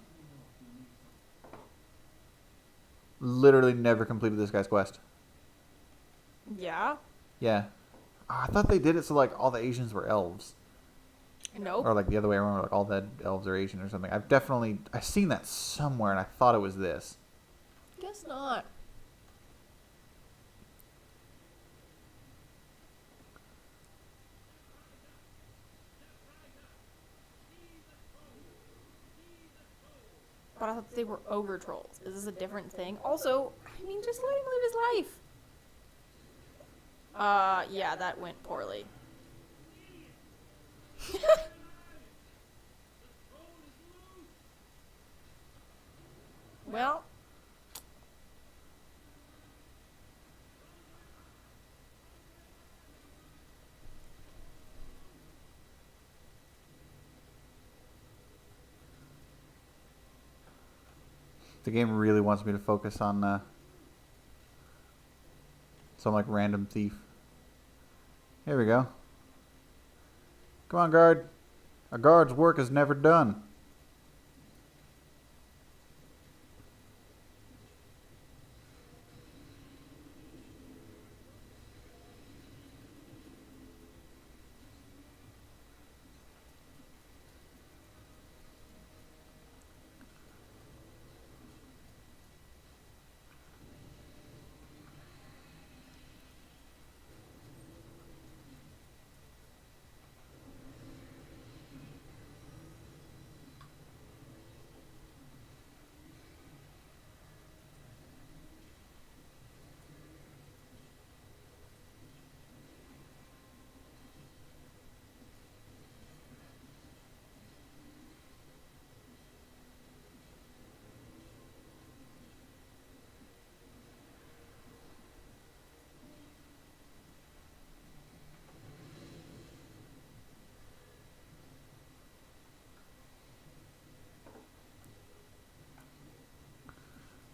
Literally never completed this guy's quest. yeah. Yeah. I thought they did it so like all the Asians were elves. Nope. Or like the other way around, like all the elves are Asian or something. I've seen that somewhere and I thought it was this. Guess not. But I thought they were ogre trolls. Is this a different thing? Also, I mean, just let him live his life. Yeah, that went poorly. Well, The game really wants me to focus on some like random thief. Here we go. Come on, guard. A guard's work is never done.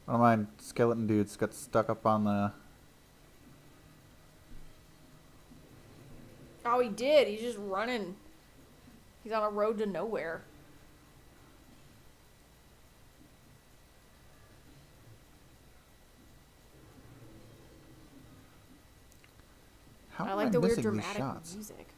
One of my skeleton dudes got stuck up on the... Oh, he did. He's just running. He's on a road to nowhere. How I am like I the weird missing these dramatic shots? music.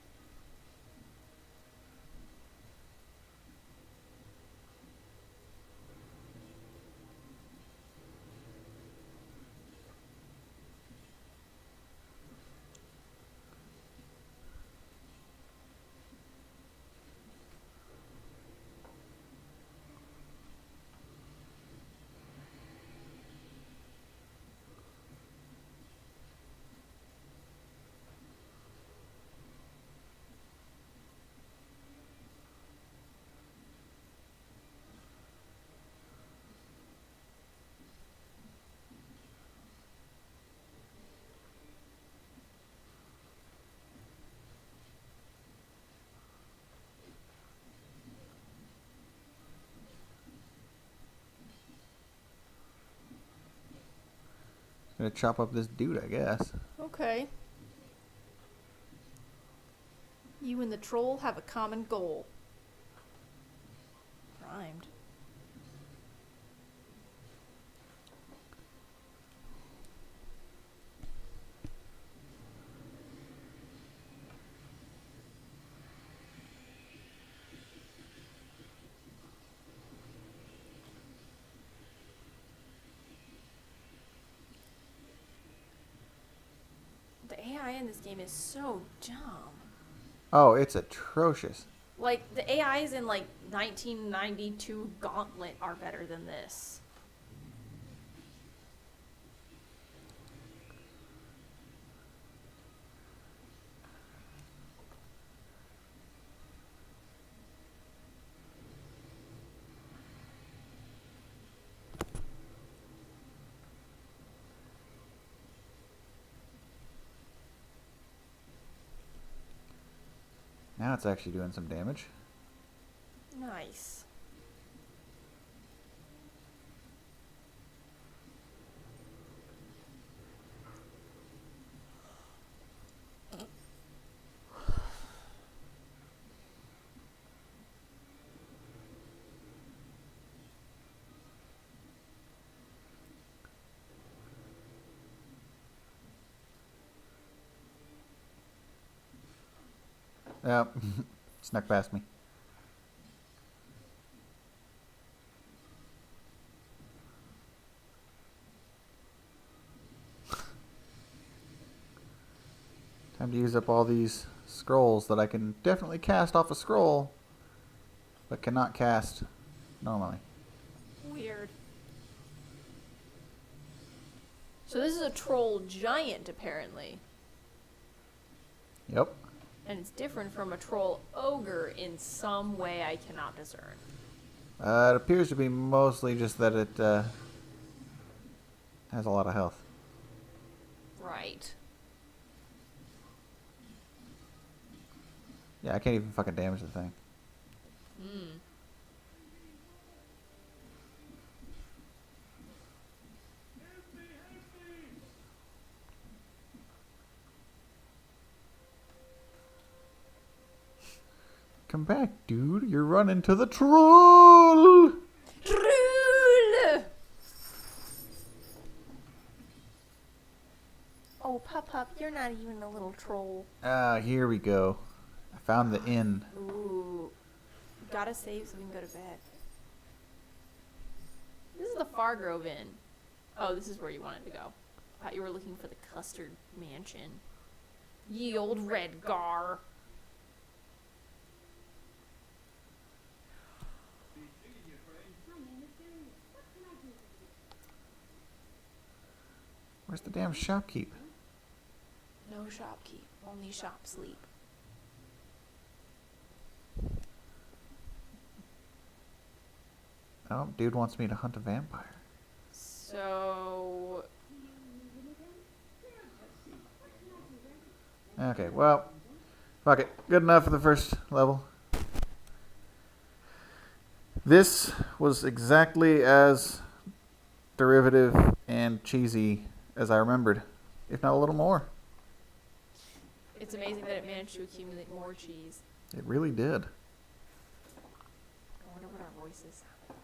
Gonna chop up this dude, I guess. Okay. You and the troll have a common goal. Rhymed. The AI in this game is so dumb. Oh, it's atrocious. Like, the AIs in, like, 1992 Gauntlet are better than this. Now it's actually doing some damage. Nice. Yep. Snuck past me. Time to use up all these scrolls that I can definitely cast off a scroll, but cannot cast normally. Weird. So this is a troll giant, apparently. Yep. And it's different from a troll ogre in some way I cannot discern. It appears to be mostly just that it has a lot of health. Right. Yeah, I can't even fucking damage the thing. Hmm. Come back, dude. You're running to the troll. Drool! Oh, Pup, you're not even a little troll. Ah, here we go. I found the inn. Ooh. Gotta save so we can go to bed. This is the Fargrove Inn. Oh, this is where you wanted to go. Thought you were looking for the Custard Mansion. Ye old Redgar. Where's the damn shopkeep? No shopkeep, only shop sleep. Oh, dude wants me to hunt a vampire. So, Okay, well, fuck it. Good enough for the first level. This was exactly as derivative and cheesy as I remembered, if not a little more. it's amazing that it managed to accumulate more cheese. It really did. I wonder what our voices sounded like.